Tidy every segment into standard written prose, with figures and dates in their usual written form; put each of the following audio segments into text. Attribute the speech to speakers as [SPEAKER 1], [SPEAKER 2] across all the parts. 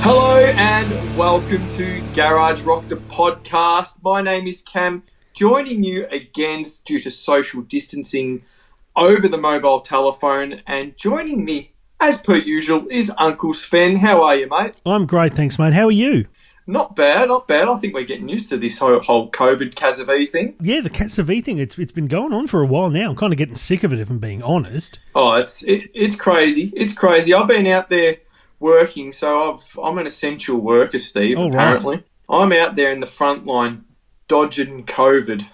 [SPEAKER 1] Hello and welcome to Garage Rock the podcast. My name is Cam, joining you again due to social distancing over the mobile telephone, and joining me as per usual is Uncle Sven. How are you, mate?
[SPEAKER 2] I'm great, thanks, mate. How are you?
[SPEAKER 1] Not bad, not bad. I think we're getting used to this whole COVID Cazavi thing.
[SPEAKER 2] Yeah, the Cazavi thing, it's been going on for a while now. I'm kind of getting sick of it, if I'm being honest.
[SPEAKER 1] Oh, it's crazy. It's crazy. I've been out there working, so I'm an essential worker, Steve, apparently. Right. I'm out there in the front line dodging COVID.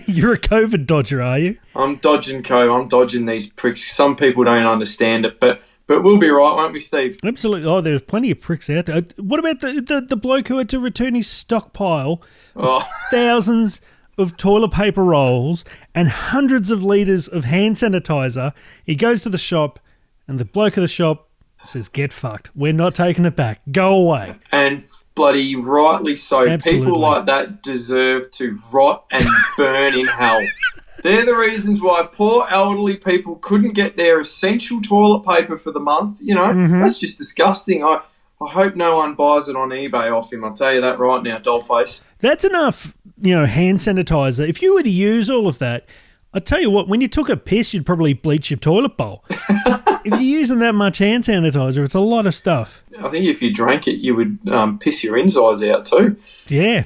[SPEAKER 2] You're a COVID dodger, are you?
[SPEAKER 1] I'm dodging COVID. I'm dodging these pricks. Some people don't understand it, but we'll be right, won't we, Steve?
[SPEAKER 2] Absolutely. Oh, there's plenty of pricks out there. What about the bloke who had to return his stockpile of thousands of toilet paper rolls and hundreds of litres of hand sanitizer? He goes to the shop, and the bloke at the shop says, "Get fucked. We're not taking it back. Go away."
[SPEAKER 1] And bloody rightly so.
[SPEAKER 2] Absolutely.
[SPEAKER 1] People like that deserve to rot and burn in hell. They're the reasons why poor elderly people couldn't get their essential toilet paper for the month. You know, That's just disgusting. I hope no one buys it on eBay off him. I'll tell you that right now, dollface.
[SPEAKER 2] That's enough, hand sanitizer. If you were to use all of that, I tell you what, when you took a piss, you'd probably bleach your toilet bowl. If you're using that much hand sanitizer, it's a lot of stuff.
[SPEAKER 1] I think if you drank it, you would piss your insides out too.
[SPEAKER 2] Yeah.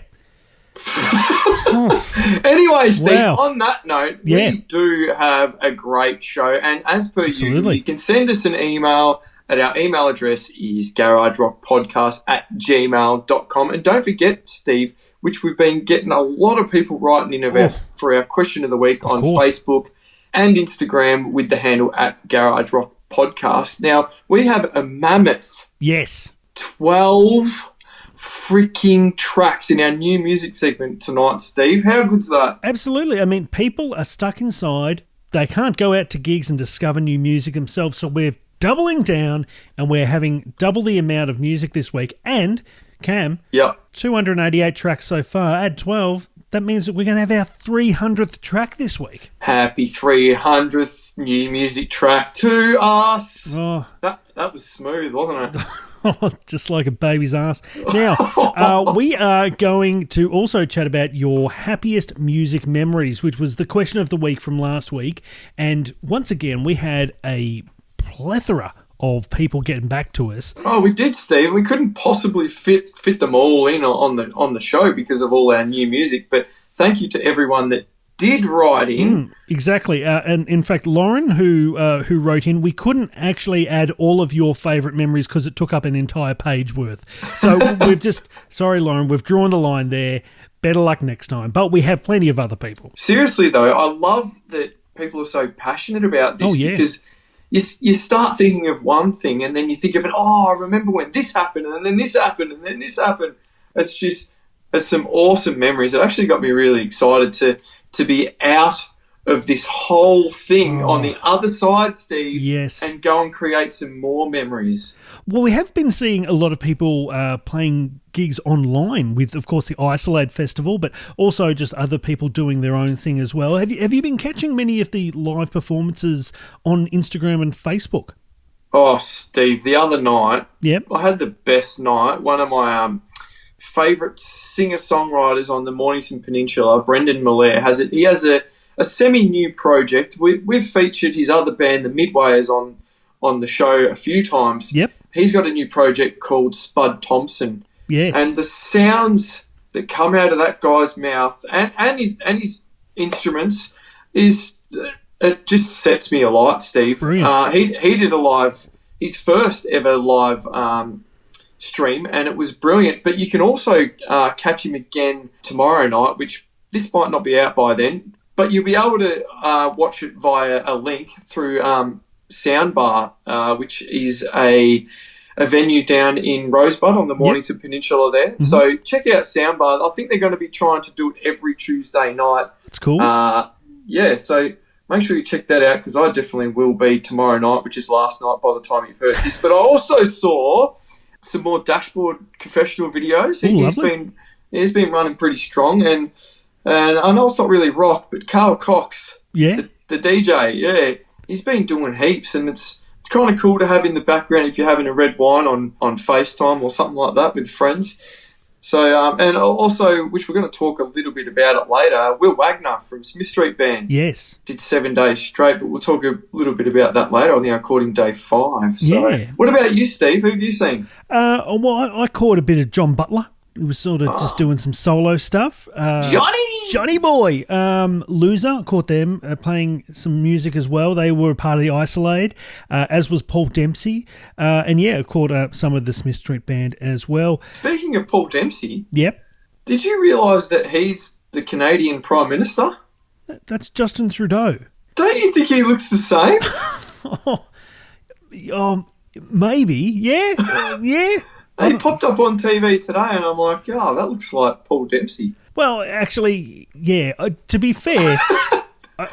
[SPEAKER 1] Anyway, Steve,
[SPEAKER 2] wow.
[SPEAKER 1] On that note, we do have a great show. And as per usual, you can send us an email. And our email address is garagerockpodcast@gmail.com. And don't forget, Steve, which we've been getting a lot of people writing in about for our question of the week on Facebook and Instagram with the handle @garagerockpodcast. Now, we have a mammoth 12 freaking tracks in our new music segment tonight, Steve. How good's that?
[SPEAKER 2] Absolutely. I mean, people are stuck inside. They can't go out to gigs and discover new music themselves, so we're doubling down and we're having double the amount of music this week. And, Cam, 288 tracks so far. Add 12, that means that we're going to have our 300th track this week.
[SPEAKER 1] Happy 300th new music track to us.
[SPEAKER 2] Oh.
[SPEAKER 1] That was smooth, wasn't it?
[SPEAKER 2] Just like a baby's ass. Now, we are going to also chat about your happiest music memories, which was the question of the week from last week. And once again, we had a plethora of people getting back to us.
[SPEAKER 1] Oh, we did, Steve. We couldn't possibly fit them all in on the show because of all our new music. But thank you to everyone that did write in.
[SPEAKER 2] Exactly. And in fact, Lauren, who wrote in, we couldn't actually add all of your favourite memories because it took up an entire page worth. So sorry, Lauren, we've drawn the line there. Better luck next time. But we have plenty of other people.
[SPEAKER 1] Seriously, though, I love that people are so passionate about this because you start thinking of one thing and then you think of it, I remember when this happened and then this happened and then this happened. It's some awesome memories. It actually got me really excited to be out of this whole thing on the other side, Steve.
[SPEAKER 2] Yes.
[SPEAKER 1] And go and create some more memories.
[SPEAKER 2] Well, we have been seeing a lot of people playing gigs online with, of course, the Isolate Festival, but also just other people doing their own thing as well. Have you been catching many of the live performances on Instagram and Facebook?
[SPEAKER 1] Oh, Steve, the other night, I had the best night. One of my favourite singer-songwriters on the Mornington Peninsula, Brendan Malaire, he has a semi-new project. We've featured his other band, the Midwayers, on the show a few times.
[SPEAKER 2] Yep.
[SPEAKER 1] He's got a new project called Spud Thompson.
[SPEAKER 2] Yes.
[SPEAKER 1] And the sounds that come out of that guy's mouth and his instruments it just sets me alight, Steve.
[SPEAKER 2] Brilliant.
[SPEAKER 1] He did his first ever live stream, and it was brilliant. But you can also catch him again tomorrow night, which this might not be out by then, but you'll be able to watch it via a link through Soundbar, which is a venue down in Rosebud on the Mornington Peninsula there. Mm-hmm. So check out Soundbar. I think they're going to be trying to do it every Tuesday night.
[SPEAKER 2] That's cool.
[SPEAKER 1] So make sure you check that out because I definitely will be tomorrow night, which is last night by the time you've heard this. But I also saw some more Dashboard confessional videos. He's been running pretty strong, and I know it's not really rock, but Carl Cox, the DJ, he's been doing heaps, and it's kind of cool to have in the background if you're having a red wine on FaceTime or something like that with friends. So, and also, which we're going to talk a little bit about it later, Will Wagner from Smith Street Band.
[SPEAKER 2] Yes.
[SPEAKER 1] Did 7 days straight, but we'll talk a little bit about that later. I think I caught him day 5. So,
[SPEAKER 2] yeah.
[SPEAKER 1] What about you, Steve? Who have you seen?
[SPEAKER 2] Well, I caught a bit of John Butler. He was sort of just doing some solo stuff. Johnny boy. Loser, caught them playing some music as well. They were part of the Isolade, as was Paul Dempsey. And yeah, caught some of the Smith Street Band as well.
[SPEAKER 1] Speaking of Paul Dempsey.
[SPEAKER 2] Yep.
[SPEAKER 1] Did you realise that he's the Canadian Prime Minister?
[SPEAKER 2] That's Justin Trudeau.
[SPEAKER 1] Don't you think he looks the same?
[SPEAKER 2] Maybe. Yeah. Yeah.
[SPEAKER 1] He popped up on TV today and I'm like, oh, that looks like Paul Dempsey.
[SPEAKER 2] Well, actually, yeah, to be fair...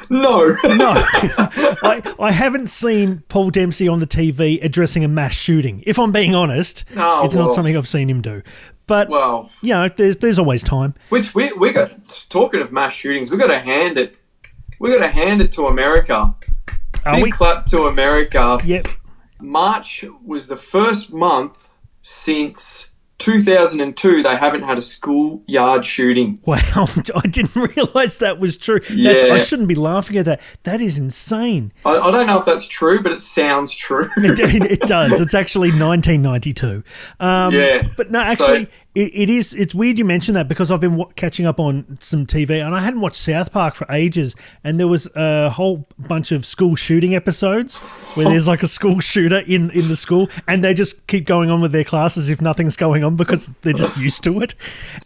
[SPEAKER 1] No.
[SPEAKER 2] I haven't seen Paul Dempsey on the TV addressing a mass shooting. If I'm being honest, it's not something I've seen him do. But, you know, there's always time.
[SPEAKER 1] Which we got, talking of mass shootings, we've got to hand it to America. Big clap to America.
[SPEAKER 2] Yep.
[SPEAKER 1] March was the first month since 2002 they haven't had a schoolyard shooting.
[SPEAKER 2] Wow, I didn't realise that was true.
[SPEAKER 1] Yeah.
[SPEAKER 2] I shouldn't be laughing at that. That is insane.
[SPEAKER 1] I don't know if that's true, but it sounds true.
[SPEAKER 2] It does. It's actually 1992.
[SPEAKER 1] Yeah.
[SPEAKER 2] But no, actually, it's weird you mentioned that because I've been catching up on some TV and I hadn't watched South Park for ages, and there was a whole bunch of school shooting episodes where there's like a school shooter in the school and they just keep going on with their classes if nothing's going on because they're just used to it.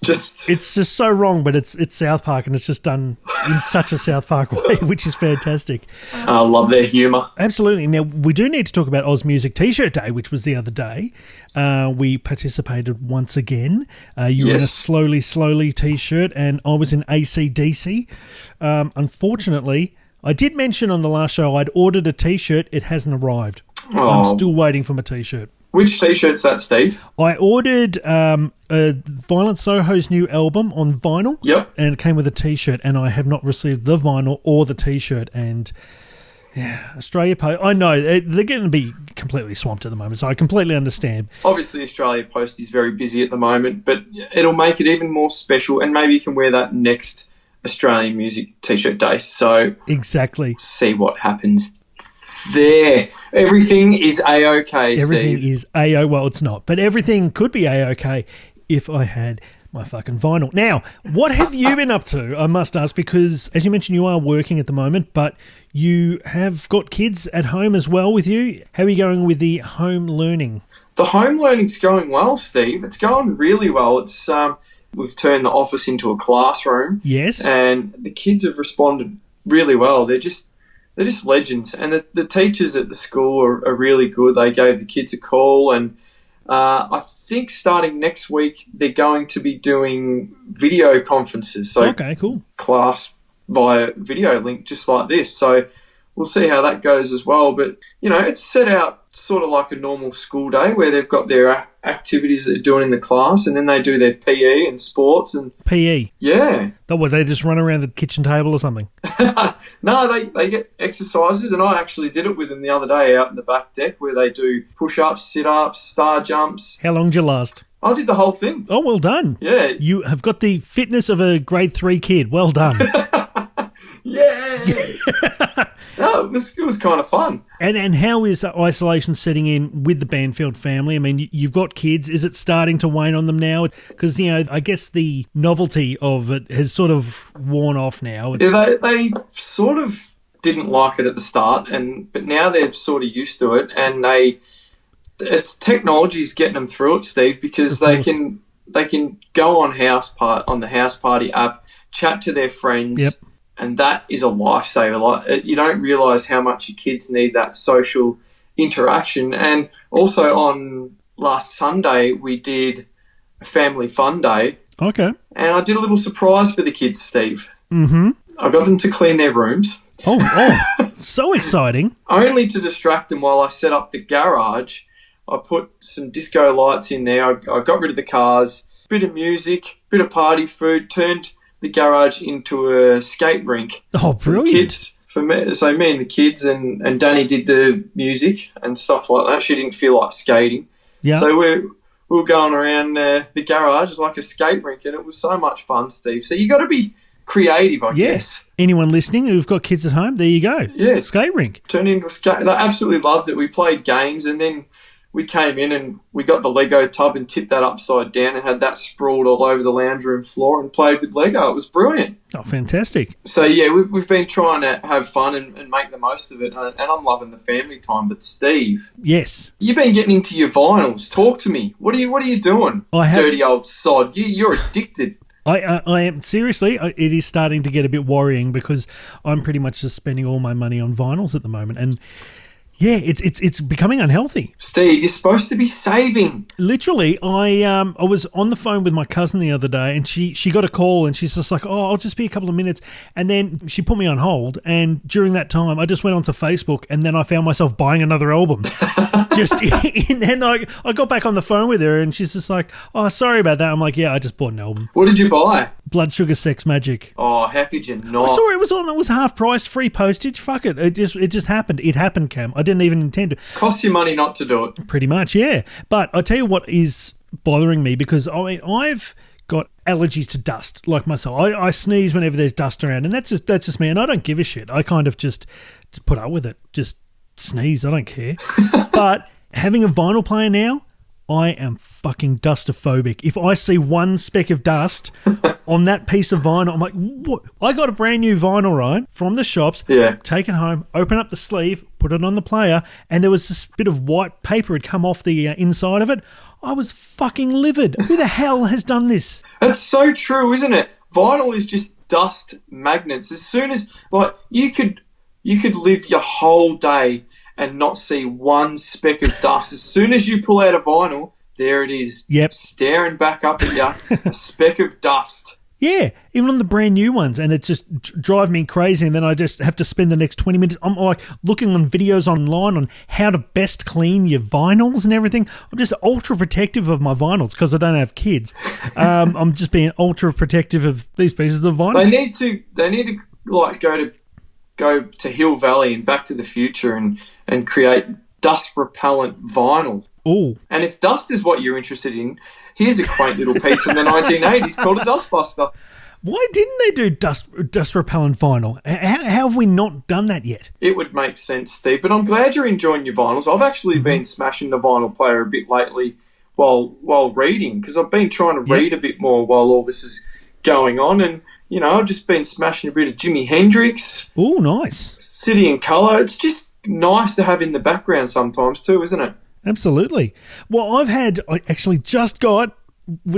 [SPEAKER 2] It's just so wrong, but it's South Park and it's just done in such a South Park way, which is fantastic.
[SPEAKER 1] I love their humour.
[SPEAKER 2] Absolutely. Now, we do need to talk about Oz Music T-shirt Day, which was the other day. We participated once again. You were in a Slowly T-shirt and I was in AC/DC. Unfortunately, I did mention on the last show I'd ordered a T-shirt. It hasn't arrived. I'm still waiting for my T-shirt.
[SPEAKER 1] Which T-shirt's that, Steve?
[SPEAKER 2] I ordered Violent Soho's new album on vinyl.
[SPEAKER 1] Yep.
[SPEAKER 2] And it came with a T-shirt, and I have not received the vinyl or the T-shirt. And yeah, Australia Post, I know they're going to be completely swamped at the moment, so I completely understand.
[SPEAKER 1] Obviously, Australia Post is very busy at the moment, but it'll make it even more special, and maybe you can wear that next Australian Music T-shirt Day. So
[SPEAKER 2] exactly,
[SPEAKER 1] see what happens there. Everything is A-OK,
[SPEAKER 2] Everything
[SPEAKER 1] Steve.
[SPEAKER 2] is A-OK. Well, it's not, but everything could be A-OK if I had my fucking vinyl. Now, what have you been up to, I must ask, because as you mentioned, you are working at the moment, but you have got kids at home as well with you. How are you going with the home learning?
[SPEAKER 1] The home learning's going well, Steve. It's going really well. It's we've turned the office into a classroom.
[SPEAKER 2] Yes.
[SPEAKER 1] And the kids have responded really well. They're just legends. And the teachers at the school are really good. They gave the kids a call, and I think starting next week they're going to be doing video conferences. So
[SPEAKER 2] okay, cool.
[SPEAKER 1] Class via video link, just like this. So we'll see how that goes as well. But, you know, it's set out sort of like a normal school day where they've got their activities that they're doing in the class, and then they do their PE and sports. And
[SPEAKER 2] PE?
[SPEAKER 1] Yeah.
[SPEAKER 2] They just run around the kitchen table or something?
[SPEAKER 1] No, they get exercises, and I actually did it with them the other day out in the back deck where they do push-ups, sit-ups, star jumps.
[SPEAKER 2] How long did you last?
[SPEAKER 1] I did the whole thing.
[SPEAKER 2] Oh, well done.
[SPEAKER 1] Yeah.
[SPEAKER 2] You have got the fitness of a grade 3 kid. Well done.
[SPEAKER 1] Yeah. No, it was kind of fun.
[SPEAKER 2] And how is isolation setting in with the Banfield family? I mean, you've got kids. Is it starting to wane on them now? Because, you know, I guess the novelty of it has sort of worn off now.
[SPEAKER 1] Yeah, they sort of didn't like it at the start, but now they're sort of used to it, and it's technology's getting them through it, Steve, because they can go on the House Party app, chat to their friends.
[SPEAKER 2] Yep.
[SPEAKER 1] And that is a lifesaver. Like, you don't realise how much your kids need that social interaction. And also on last Sunday, we did a family fun day.
[SPEAKER 2] Okay.
[SPEAKER 1] And I did a little surprise for the kids, Steve.
[SPEAKER 2] Mm-hmm.
[SPEAKER 1] I got them to clean their rooms.
[SPEAKER 2] Oh, so exciting.
[SPEAKER 1] Only to distract them while I set up the garage. I put some disco lights in there. I got rid of the cars, bit of music, bit of party food, turned the garage into a skate rink.
[SPEAKER 2] Oh, brilliant.
[SPEAKER 1] For kids for me. So me and the kids and Danny did the music and stuff like that. She didn't feel like skating.
[SPEAKER 2] Yeah.
[SPEAKER 1] So we were going around the garage like a skate rink, and it was so much fun, Steve. So you got to be creative, I guess.
[SPEAKER 2] Anyone listening who've got kids at home, there you go.
[SPEAKER 1] Yeah.
[SPEAKER 2] Skate rink.
[SPEAKER 1] Turned into a skate. They absolutely loved it. We played games, and then we came in and we got the Lego tub and tipped that upside down and had that sprawled all over the lounge room floor and played with Lego. It was brilliant.
[SPEAKER 2] Oh, fantastic.
[SPEAKER 1] So, yeah, we've been trying to have fun and make the most of it, and I'm loving the family time. But, Steve.
[SPEAKER 2] Yes.
[SPEAKER 1] You've been getting into your vinyls. Talk to me. What are you doing, dirty old sod? You're addicted.
[SPEAKER 2] I am, seriously, it is starting to get a bit worrying because I'm pretty much just spending all my money on vinyls at the moment. And yeah, it's becoming unhealthy.
[SPEAKER 1] Steve, you're supposed to be saving.
[SPEAKER 2] Literally, I was on the phone with my cousin the other day, and she got a call, and she's just like, "Oh, I'll just be a couple of minutes," and then she put me on hold. And during that time, I just went onto Facebook, and then I found myself buying another album. And I got back on the phone with her, and she's just like, "Oh, sorry about that." I'm like, "Yeah, I just bought an album."
[SPEAKER 1] What did you buy?
[SPEAKER 2] Blood Sugar Sex Magic.
[SPEAKER 1] Oh, how could you not?
[SPEAKER 2] I saw it was half price, free postage. Fuck it. It just happened. It happened, Cam. I didn't even intend to.
[SPEAKER 1] Costs you money not to do it.
[SPEAKER 2] Pretty much, yeah. But I tell you what is bothering me, because I mean I've got allergies to dust like myself. I sneeze whenever there's dust around, and that's just me, and I don't give a shit. I kind of just put up with it. Just sneeze. I don't care. But having a vinyl player now, I am fucking dustophobic. If I see one speck of dust on that piece of vinyl, I'm like, what? I got a brand new vinyl, right, from the shops.
[SPEAKER 1] Yeah.
[SPEAKER 2] Take it home, open up the sleeve, put it on the player, and there was this bit of white paper had come off the inside of it. I was fucking livid. Who the hell has done this?
[SPEAKER 1] That's so true, isn't it? Vinyl is just dust magnets. As soon as, like, you could live your whole day and not see one speck of dust. As soon as you pull out a vinyl, there it is.
[SPEAKER 2] Yep.
[SPEAKER 1] Staring back up at you, a speck of dust.
[SPEAKER 2] Yeah, even on the brand new ones, and it just drives me crazy, and then I just have to spend the next 20 minutes, I'm like looking on videos online on how to best clean your vinyls and everything. I'm just ultra protective of my vinyls because I don't have kids. I'm just being ultra protective of these pieces of vinyl.
[SPEAKER 1] They need to like go to Hill Valley and Back to the Future and create dust repellent vinyl.
[SPEAKER 2] Oh.
[SPEAKER 1] And if dust is what you're interested in, here's a quaint little piece from the 1980s called a Dustbuster.
[SPEAKER 2] Why didn't they do dust repellent vinyl? How have we not done that yet?
[SPEAKER 1] It would make sense, Steve. But I'm glad you're enjoying your vinyls. I've actually been smashing the vinyl player a bit lately while reading, because I've been trying to read a bit more while all this is going on. And, you know, I've just been smashing a bit of Jimi Hendrix.
[SPEAKER 2] Oh, nice.
[SPEAKER 1] City and Colour. It's just nice to have in the background sometimes too, isn't it?
[SPEAKER 2] Absolutely. Well, we're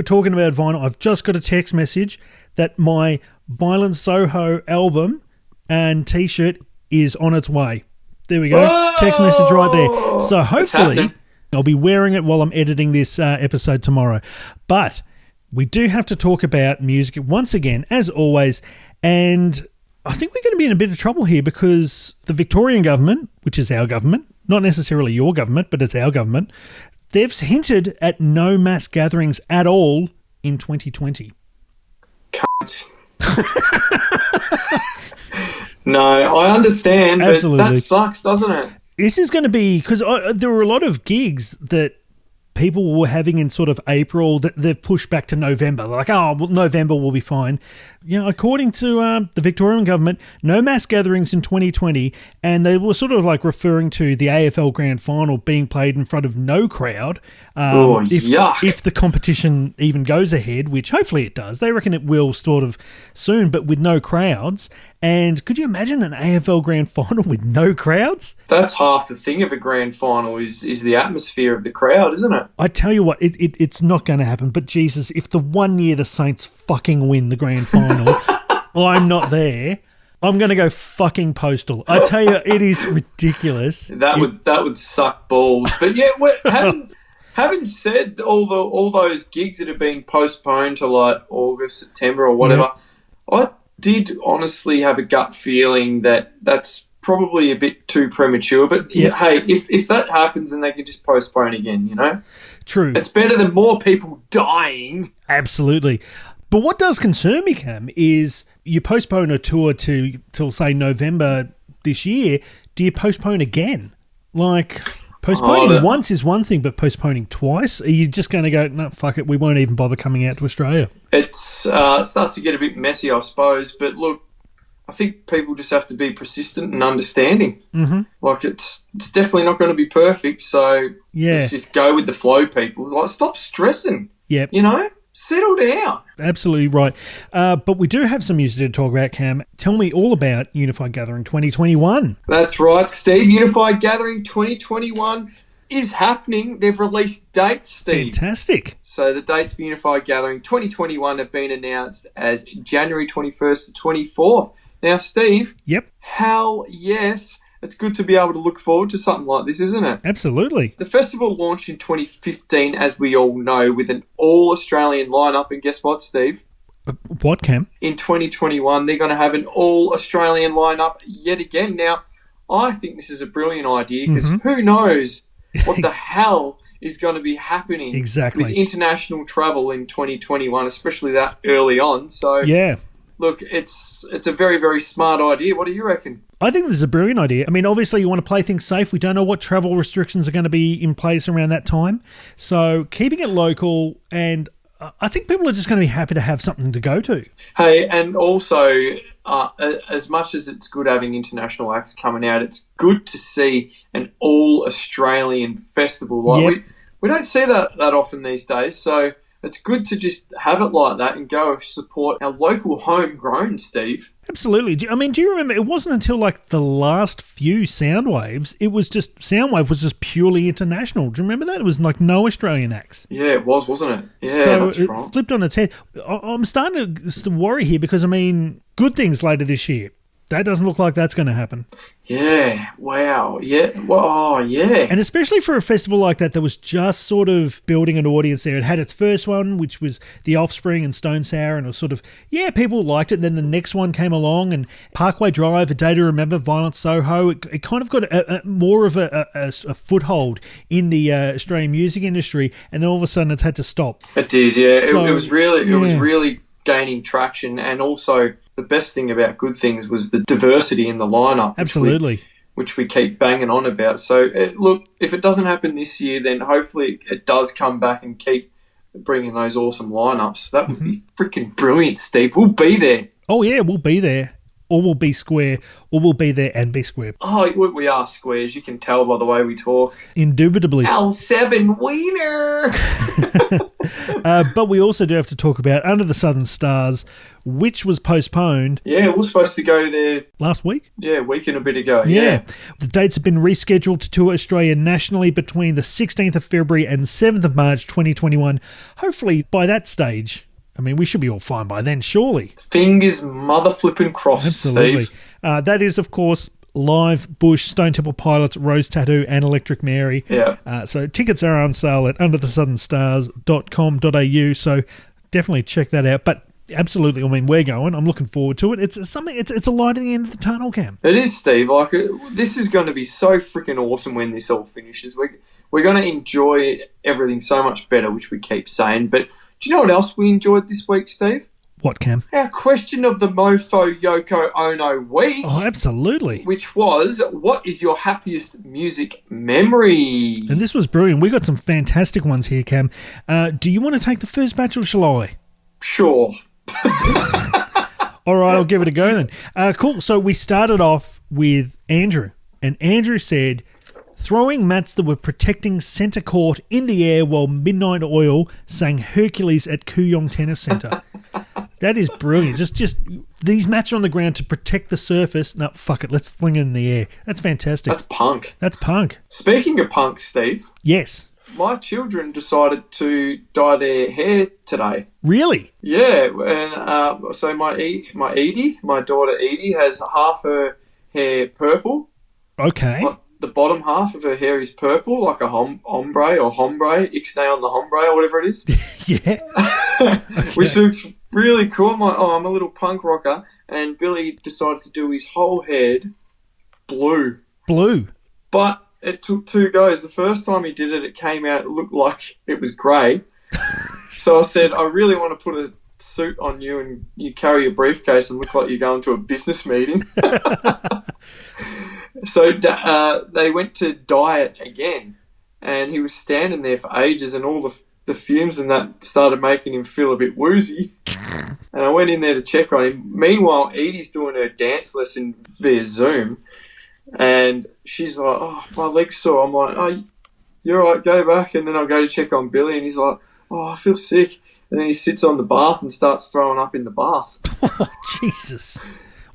[SPEAKER 2] talking about vinyl, I've just got a text message that my Violent Soho album and t-shirt is on its way. There we go.
[SPEAKER 1] Whoa!
[SPEAKER 2] Text message right there. So hopefully I'll be wearing it while I'm editing this episode tomorrow. But we do have to talk about music once again, as always, and I think we're going to be in a bit of trouble here because the Victorian government, which is our government, not necessarily your government, but it's our government, they've hinted at no mass gatherings at all in 2020.
[SPEAKER 1] Cunts. No, I understand,
[SPEAKER 2] Absolutely.
[SPEAKER 1] But that sucks, doesn't it?
[SPEAKER 2] This is going to be, because there were a lot of gigs that people were having in sort of April that they've pushed back to November. They're like, oh, well, November will be fine. You know, according to the Victorian government, no mass gatherings in 2020, and they were sort of like referring to the AFL Grand Final being played in front of no crowd.
[SPEAKER 1] Yuck.
[SPEAKER 2] If the competition even goes ahead, which hopefully it does. They reckon it will sort of soon, but with no crowds. And could you imagine an AFL Grand Final with no crowds?
[SPEAKER 1] That's half the thing of a grand final is the atmosphere of the crowd, isn't it?
[SPEAKER 2] I tell you what, it's not going to happen. But Jesus, if the one year the Saints fucking win the grand final, I'm not there. I'm going to go fucking postal. I tell you, it is ridiculous.
[SPEAKER 1] That would suck balls. But yeah, having said all those gigs that have been postponed to like August, September, or whatever, I did honestly have a gut feeling that that's probably a bit too premature. But hey, if that happens, then they can just postpone again. You know,
[SPEAKER 2] true.
[SPEAKER 1] It's better than more people dying.
[SPEAKER 2] Absolutely. But what does concern me, Cam, is you postpone a tour till say November this year, do you postpone again? Like, postponing once is one thing, but postponing twice? Are you just going to go, no, fuck it, we won't even bother coming out to Australia?
[SPEAKER 1] It starts to get a bit messy, I suppose. But look, I think people just have to be persistent and understanding.
[SPEAKER 2] Mm-hmm.
[SPEAKER 1] Like, it's definitely not going to be perfect, so let's just go with the flow, people. Like, stop stressing.
[SPEAKER 2] Yep.
[SPEAKER 1] You know? Settle down.
[SPEAKER 2] Absolutely right. But we do have some music to talk about, Cam. Tell me all about Unified Gathering 2021.
[SPEAKER 1] That's right, Steve. Unified Gathering 2021 is happening. They've released dates, Steve.
[SPEAKER 2] Fantastic.
[SPEAKER 1] So the dates for Unified Gathering 2021 have been announced as January 21st to 24th. Now, Steve.
[SPEAKER 2] Yep.
[SPEAKER 1] Hell yes. It's good to be able to look forward to something like this, isn't it?
[SPEAKER 2] Absolutely.
[SPEAKER 1] The festival launched in 2015, as we all know, with an all-Australian lineup. And guess what, Steve?
[SPEAKER 2] What, Cam?
[SPEAKER 1] In 2021, they're going to have an all-Australian lineup yet again. Now, I think this is a brilliant idea because who knows what the hell is going to be happening with international travel in 2021, especially that early on. So,
[SPEAKER 2] yeah.
[SPEAKER 1] Look, it's a very, very smart idea. What do you reckon?
[SPEAKER 2] I think this is a brilliant idea. I mean, obviously you want to play things safe. We don't know what travel restrictions are going to be in place around that time. So keeping it local, and I think people are just going to be happy to have something to go to.
[SPEAKER 1] Hey, and also, as much as it's good having international acts coming out, it's good to see an all-Australian festival. Like we don't see that often these days, so it's good to just have it like that and go support our local homegrown, Steve.
[SPEAKER 2] Absolutely. Do you remember, it wasn't until like the last few Soundwaves, Soundwave was just purely international. Do you remember that? It was like no Australian acts.
[SPEAKER 1] Yeah, it was, wasn't it? Yeah,
[SPEAKER 2] so
[SPEAKER 1] that's right.
[SPEAKER 2] It flipped on its head. I'm starting to worry here because, I mean, good things later this year. That doesn't look like that's going to happen.
[SPEAKER 1] Yeah, wow. Yeah, oh, yeah.
[SPEAKER 2] And especially for a festival like that was just sort of building an audience there. It had its first one, which was The Offspring and Stone Sour, and it was sort of, people liked it. And then the next one came along, and Parkway Drive, A Day to Remember, Violent Soho, it kind of got more of a foothold in the Australian music industry, and then all of a sudden it's had to stop.
[SPEAKER 1] It did, yeah. So, it was really gaining traction, and also the best thing about good things was the diversity in the lineup.
[SPEAKER 2] Absolutely.
[SPEAKER 1] Which we keep banging on about. So, look, if it doesn't happen this year, then hopefully it does come back and keep bringing those awesome lineups. That would be freaking brilliant, Steve. We'll be there.
[SPEAKER 2] Oh, yeah, we'll be there. Or we'll be square, or we'll be there and be square.
[SPEAKER 1] Oh, we are squares. You can tell by the way we talk.
[SPEAKER 2] Indubitably.
[SPEAKER 1] L7 wiener!
[SPEAKER 2] But we also do have to talk about Under the Southern Stars, which was postponed.
[SPEAKER 1] Yeah, we're supposed to go there
[SPEAKER 2] last week?
[SPEAKER 1] Yeah, a week and a bit ago.
[SPEAKER 2] Yeah. The dates have been rescheduled to tour Australia nationally between the 16th of February and 7th of March 2021. Hopefully, by that stage, I mean, we should be all fine by then, surely.
[SPEAKER 1] Fingers mother flipping crossed,
[SPEAKER 2] absolutely.
[SPEAKER 1] Steve.
[SPEAKER 2] That is, of course, Live, Bush, Stone Temple Pilots, Rose Tattoo, and Electric Mary.
[SPEAKER 1] Yeah.
[SPEAKER 2] So tickets are on sale at underthesouthernstars.com.au. So definitely check that out. But absolutely, I mean, we're going. I'm looking forward to it. It's something. It's a light at the end of the tunnel, Cam.
[SPEAKER 1] It is, Steve. Like, this is going to be so freaking awesome when this all finishes. We're going to enjoy everything so much better, which we keep saying. But do you know what else we enjoyed this week, Steve?
[SPEAKER 2] What, Cam?
[SPEAKER 1] Our question of the Mofo Yoko Ono week.
[SPEAKER 2] Oh, absolutely.
[SPEAKER 1] Which was, what is your happiest music memory?
[SPEAKER 2] And this was brilliant. We got some fantastic ones here, Cam. Do you want to take the first batch or shall I?
[SPEAKER 1] Sure.
[SPEAKER 2] All right, I'll give it a go then. Cool. So we started off with Andrew. And Andrew said, throwing mats that were protecting centre court in the air while Midnight Oil sang Hercules at Kooyong Tennis Centre. That is brilliant. Just these mats are on the ground to protect the surface. No, fuck it. Let's fling it in the air. That's fantastic.
[SPEAKER 1] That's punk.
[SPEAKER 2] That's punk.
[SPEAKER 1] Speaking of punk, Steve.
[SPEAKER 2] Yes.
[SPEAKER 1] My children decided to dye their hair today.
[SPEAKER 2] Really?
[SPEAKER 1] Yeah. And so my daughter Edie, has half her hair purple.
[SPEAKER 2] Okay.
[SPEAKER 1] The bottom half of her hair is purple, like a hombre, ixnay on the hombre, or whatever it is.
[SPEAKER 2] Yeah.
[SPEAKER 1] Okay. Which looks really cool. I'm a little punk rocker. And Billy decided to do his whole head blue.
[SPEAKER 2] Blue.
[SPEAKER 1] But it took 2 goes. The first time he did it, it came out, it looked like it was grey. So I said, I really want to put a suit on you and you carry a briefcase and look like you're going to a business meeting. So they went to diet again, and he was standing there for ages, and all the fumes and that started making him feel a bit woozy. And I went in there to check on him. Meanwhile, Edie's doing her dance lesson via Zoom, and she's like, "Oh, my leg's sore." I'm like, "Oh, you're all right, go back." And then I'll go to check on Billy, and he's like, "Oh, I feel sick." And then he sits on the bath and starts throwing up in the bath.
[SPEAKER 2] Oh, Jesus.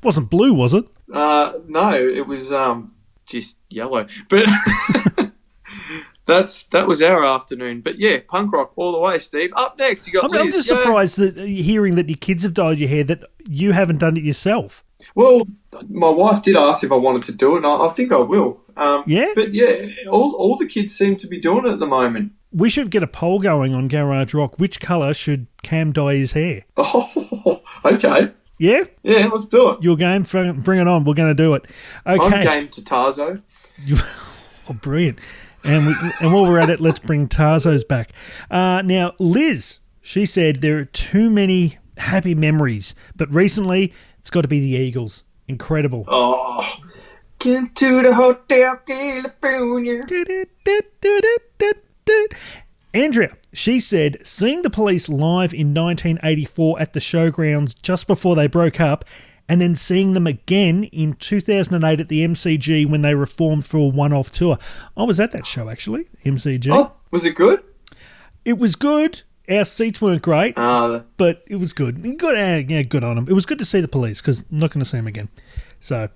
[SPEAKER 2] Wasn't blue, was it?
[SPEAKER 1] No, it was just yellow. But that was our afternoon. But yeah, punk rock all the way, Steve. Up next, you got Liz.
[SPEAKER 2] I'm just surprised that hearing that your kids have dyed your hair, that you haven't done it yourself.
[SPEAKER 1] Well, my wife did ask if I wanted to do it, and I think I will.
[SPEAKER 2] Yeah?
[SPEAKER 1] But yeah, all the kids seem to be doing it at the moment.
[SPEAKER 2] We should get a poll going on Garage Rock. Which colour should Cam dye his hair?
[SPEAKER 1] Oh, okay.
[SPEAKER 2] Yeah?
[SPEAKER 1] Yeah, let's do it.
[SPEAKER 2] Your game? Bring it on. We're going to do it. Okay.
[SPEAKER 1] I'm game to Tarzo.
[SPEAKER 2] Oh, brilliant. And while we're at it, let's bring Tarzo's back. Now, Liz, she said there are too many happy memories, but recently it's got to be the Eagles. Incredible.
[SPEAKER 1] Oh, came to the Hotel California.
[SPEAKER 2] Andrea, she said, seeing the Police live in 1984 at the Showgrounds just before they broke up, and then seeing them again in 2008 at the MCG when they reformed for a one-off tour. I was at that show, actually, MCG.
[SPEAKER 1] Oh, was it good?
[SPEAKER 2] It was good. Our seats weren't great, but it was good. Good on them. It was good to see the Police, because I'm not going to see them again. So,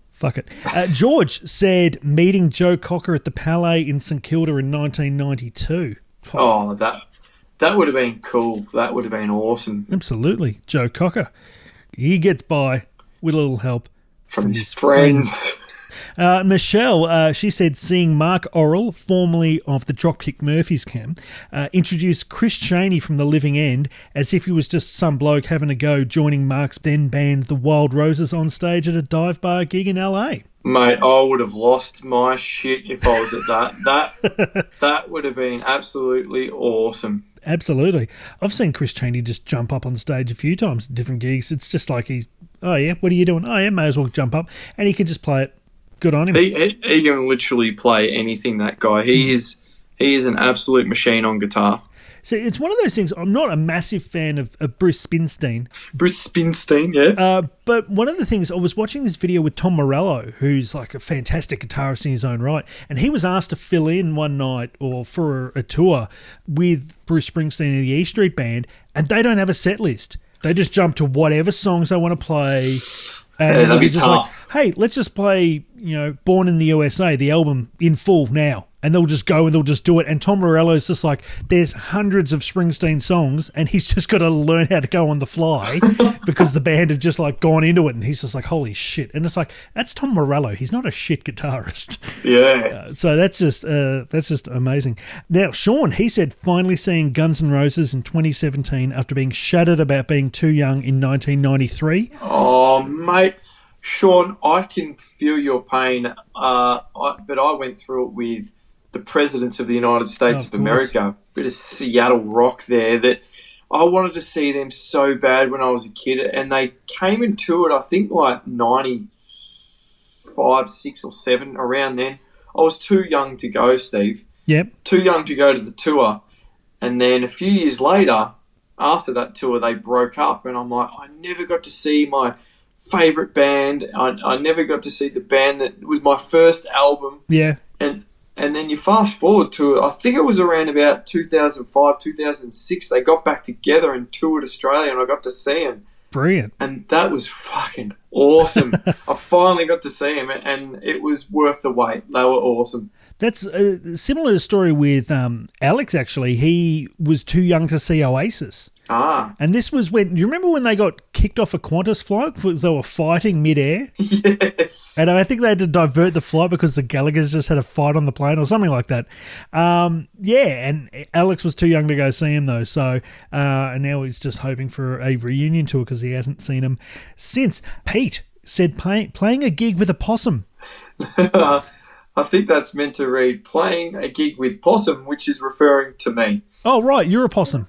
[SPEAKER 2] fuck it. George said meeting Joe Cocker at the Palais in St Kilda in 1992.
[SPEAKER 1] Oh, that would have been cool. That would have been awesome.
[SPEAKER 2] Absolutely. Joe Cocker. He gets by with a little help
[SPEAKER 1] from his friends.
[SPEAKER 2] Michelle, she said seeing Mark Orrell, formerly of the Dropkick Murphys camp, introduce Chris Chaney from The Living End as if he was just some bloke having a go joining Mark's then band The Wild Roses on stage at a dive bar gig in LA.
[SPEAKER 1] Mate, I would have lost my shit if I was at that. That would have been absolutely awesome.
[SPEAKER 2] Absolutely. I've seen Chris Chaney just jump up on stage a few times at different gigs. It's just like oh yeah, what are you doing? Oh yeah, may as well jump up. And he can just play it. Good on him.
[SPEAKER 1] He can literally play anything, that guy. He is an absolute machine on guitar.
[SPEAKER 2] So it's one of those things. I'm not a massive fan of Bruce Springsteen.
[SPEAKER 1] Bruce Springsteen, yeah.
[SPEAKER 2] But one of the things, I was watching this video with Tom Morello, who's like a fantastic guitarist in his own right, and he was asked to fill in one night or for a tour with Bruce Springsteen and the E Street Band, and they don't have a set list. They just jump to whatever songs they want to play. And
[SPEAKER 1] that'd be
[SPEAKER 2] just
[SPEAKER 1] tough.
[SPEAKER 2] like, hey, let's just play, Born in the USA, the album in full now. And they'll just go and they'll just do it. And Tom Morello's just like, there's hundreds of Springsteen songs and he's just got to learn how to go on the fly because the band have just like gone into it. And he's just like, holy shit. And it's like, that's Tom Morello. He's not a shit guitarist.
[SPEAKER 1] Yeah.
[SPEAKER 2] So that's just amazing. Now, Sean, he said finally seeing Guns N' Roses in 2017 after being shattered about being too young in 1993.
[SPEAKER 1] Oh, mate. Sean, I can feel your pain, but I went through it with the presidents of the United States of America. Bit of Seattle rock there that I wanted to see them so bad when I was a kid, and they came and toured, I think, like 95, 6 or 7, around then. I was too young to go, Steve.
[SPEAKER 2] Yep.
[SPEAKER 1] Too young to go to the tour. And then a few years later, after that tour, they broke up, and I'm like, I never got to see my favourite band. I never got to see the band that was my first album.
[SPEAKER 2] Yeah.
[SPEAKER 1] And then you fast forward to, I think it was around about 2005, 2006, they got back together and toured Australia, and I got to see them.
[SPEAKER 2] Brilliant.
[SPEAKER 1] And that was fucking awesome. I finally got to see them, and it was worth the wait. They were awesome.
[SPEAKER 2] That's a similar story with Alex, actually. He was too young to see Oasis. And this was when, do you remember when they got kicked off a Qantas flight because they were fighting mid-air?
[SPEAKER 1] Yes.
[SPEAKER 2] And I think they had to divert the flight because the Gallaghers just had a fight on the plane or something like that. And Alex was too young to go see him though. So, and now he's just hoping for a reunion tour because he hasn't seen him since. Pete said playing a gig with a possum.
[SPEAKER 1] I think that's meant to read playing a gig with possum, which is referring to me.
[SPEAKER 2] Oh, right. You're a possum.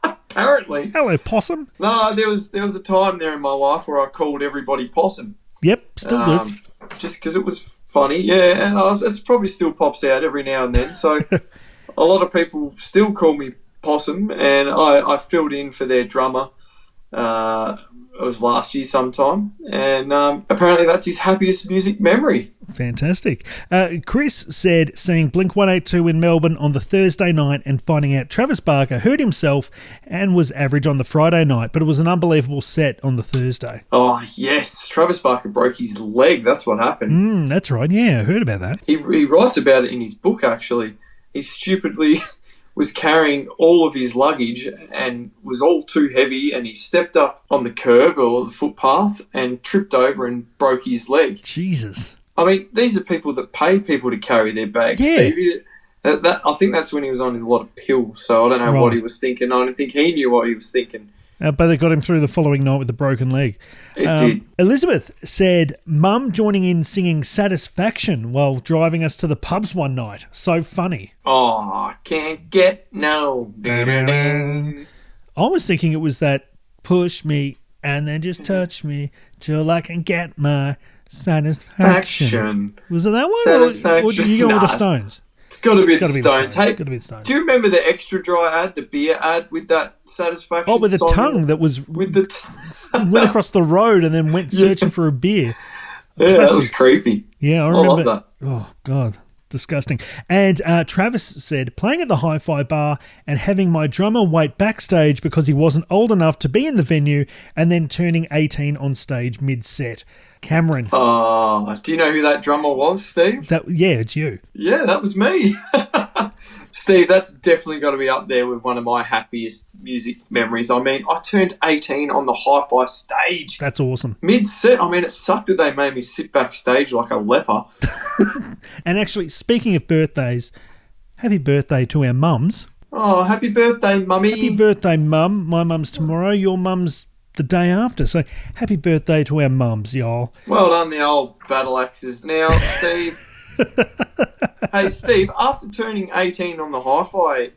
[SPEAKER 1] Apparently.
[SPEAKER 2] Hello, possum.
[SPEAKER 1] No, there was a time there in my life where I called everybody possum.
[SPEAKER 2] Yep, still do.
[SPEAKER 1] Just because it was funny. Yeah, and it's probably still pops out every now and then. So a lot of people still call me Possum, and I filled in for their drummer. It was last year sometime, and apparently that's his happiest music memory.
[SPEAKER 2] Fantastic. Chris said seeing Blink-182 in Melbourne on the Thursday night and finding out Travis Barker hurt himself and was average on the Friday night, but it was an unbelievable set on the Thursday.
[SPEAKER 1] Oh, yes. Travis Barker broke his leg. That's what happened.
[SPEAKER 2] That's right. Yeah, I heard about that.
[SPEAKER 1] He writes about it in his book, actually. He stupidly was carrying all of his luggage and was all too heavy, and he stepped up on the curb or the footpath and tripped over and broke his leg.
[SPEAKER 2] Jesus.
[SPEAKER 1] I mean, these are people that pay people to carry their bags,
[SPEAKER 2] Yeah.
[SPEAKER 1] Steve. I think that's when he was on a lot of pills, so I don't know what he was thinking. I don't think he knew what he was thinking.
[SPEAKER 2] But they got him through the following night with a broken leg.
[SPEAKER 1] It did.
[SPEAKER 2] Elizabeth said, Mum joining in singing Satisfaction while driving us to the pubs one night. So funny.
[SPEAKER 1] Oh, can't get no.
[SPEAKER 2] I was thinking it was that push me and then just touch me till I can get my satisfaction. Was it that one?
[SPEAKER 1] Satisfaction.
[SPEAKER 2] Or did you go with the Stones?
[SPEAKER 1] It's got to be the Stones. Hey,
[SPEAKER 2] Gotta be the Stones.
[SPEAKER 1] do you remember the Extra Dry ad, the beer ad with that Satisfaction?
[SPEAKER 2] Oh, with the
[SPEAKER 1] song
[SPEAKER 2] tongue that was
[SPEAKER 1] with the
[SPEAKER 2] went across the road and then went searching for a beer.
[SPEAKER 1] Yeah, that was creepy.
[SPEAKER 2] Yeah, I remember
[SPEAKER 1] love that.
[SPEAKER 2] Oh, God. Disgusting. And Travis said, playing at the Hi-Fi bar and having my drummer wait backstage because he wasn't old enough to be in the venue and then turning 18 on stage mid-set. Cameron.
[SPEAKER 1] Oh, do you know who that drummer was, Steve?
[SPEAKER 2] Yeah, it's you.
[SPEAKER 1] Yeah, that was me. Steve, that's definitely got to be up there with one of my happiest music memories. I mean, I turned 18 on the Hi-Fi stage.
[SPEAKER 2] That's awesome.
[SPEAKER 1] Mid-set, I mean, it sucked that they made me sit backstage like a leper.
[SPEAKER 2] And actually, speaking of birthdays, happy birthday to our mums.
[SPEAKER 1] Oh, happy birthday, Mummy.
[SPEAKER 2] Happy birthday, Mum. My mum's tomorrow. Your mum's the day after. So happy birthday to our mums, y'all.
[SPEAKER 1] Well done, the old battle axes. Now, Steve... Hey, Steve, after turning 18 on the Hi-Fi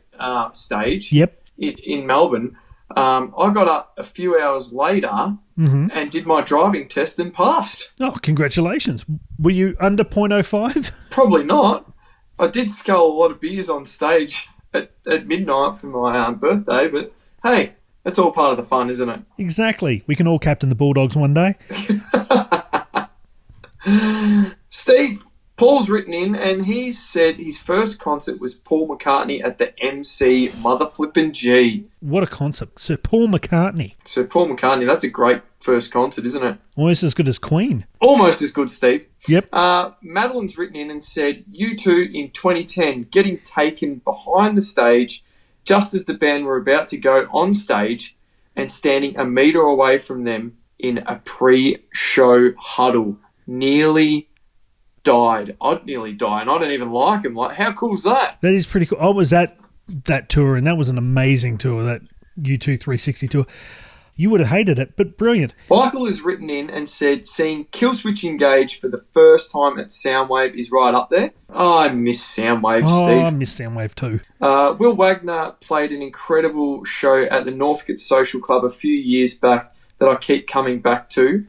[SPEAKER 1] stage in Melbourne, I got up a few hours later and did my driving test and passed.
[SPEAKER 2] Oh, congratulations. Were you under 0.05?
[SPEAKER 1] Probably not. I did scull a lot of beers on stage at midnight for my birthday, but hey, that's all part of the fun, isn't it?
[SPEAKER 2] Exactly. We can all captain the Bulldogs one day.
[SPEAKER 1] Steve, Paul's written in and he said his first concert was Paul McCartney at the MC Mother Flippin' G.
[SPEAKER 2] What a concert. Sir Paul McCartney.
[SPEAKER 1] Sir Paul McCartney, that's a great first concert, isn't it?
[SPEAKER 2] Almost as good as Queen.
[SPEAKER 1] Almost as good, Steve.
[SPEAKER 2] Yep.
[SPEAKER 1] Madeline's written in and said, U2 in 2010 getting taken behind the stage just as the band were about to go on stage and standing a metre away from them in a pre-show huddle. Nearly died. I'd nearly die, and I don't even like him. Like, how cool is that?
[SPEAKER 2] That is pretty cool. I was at that tour, and that was an amazing tour, that U2 360 tour. You would have hated it, but brilliant.
[SPEAKER 1] Michael has written in and said, seeing Killswitch Engage for the first time at Soundwave is right up there. Oh, I miss Soundwave, Steve.
[SPEAKER 2] I miss Soundwave too.
[SPEAKER 1] Will Wagner played an incredible show at the Northcote Social Club a few years back that I keep coming back to.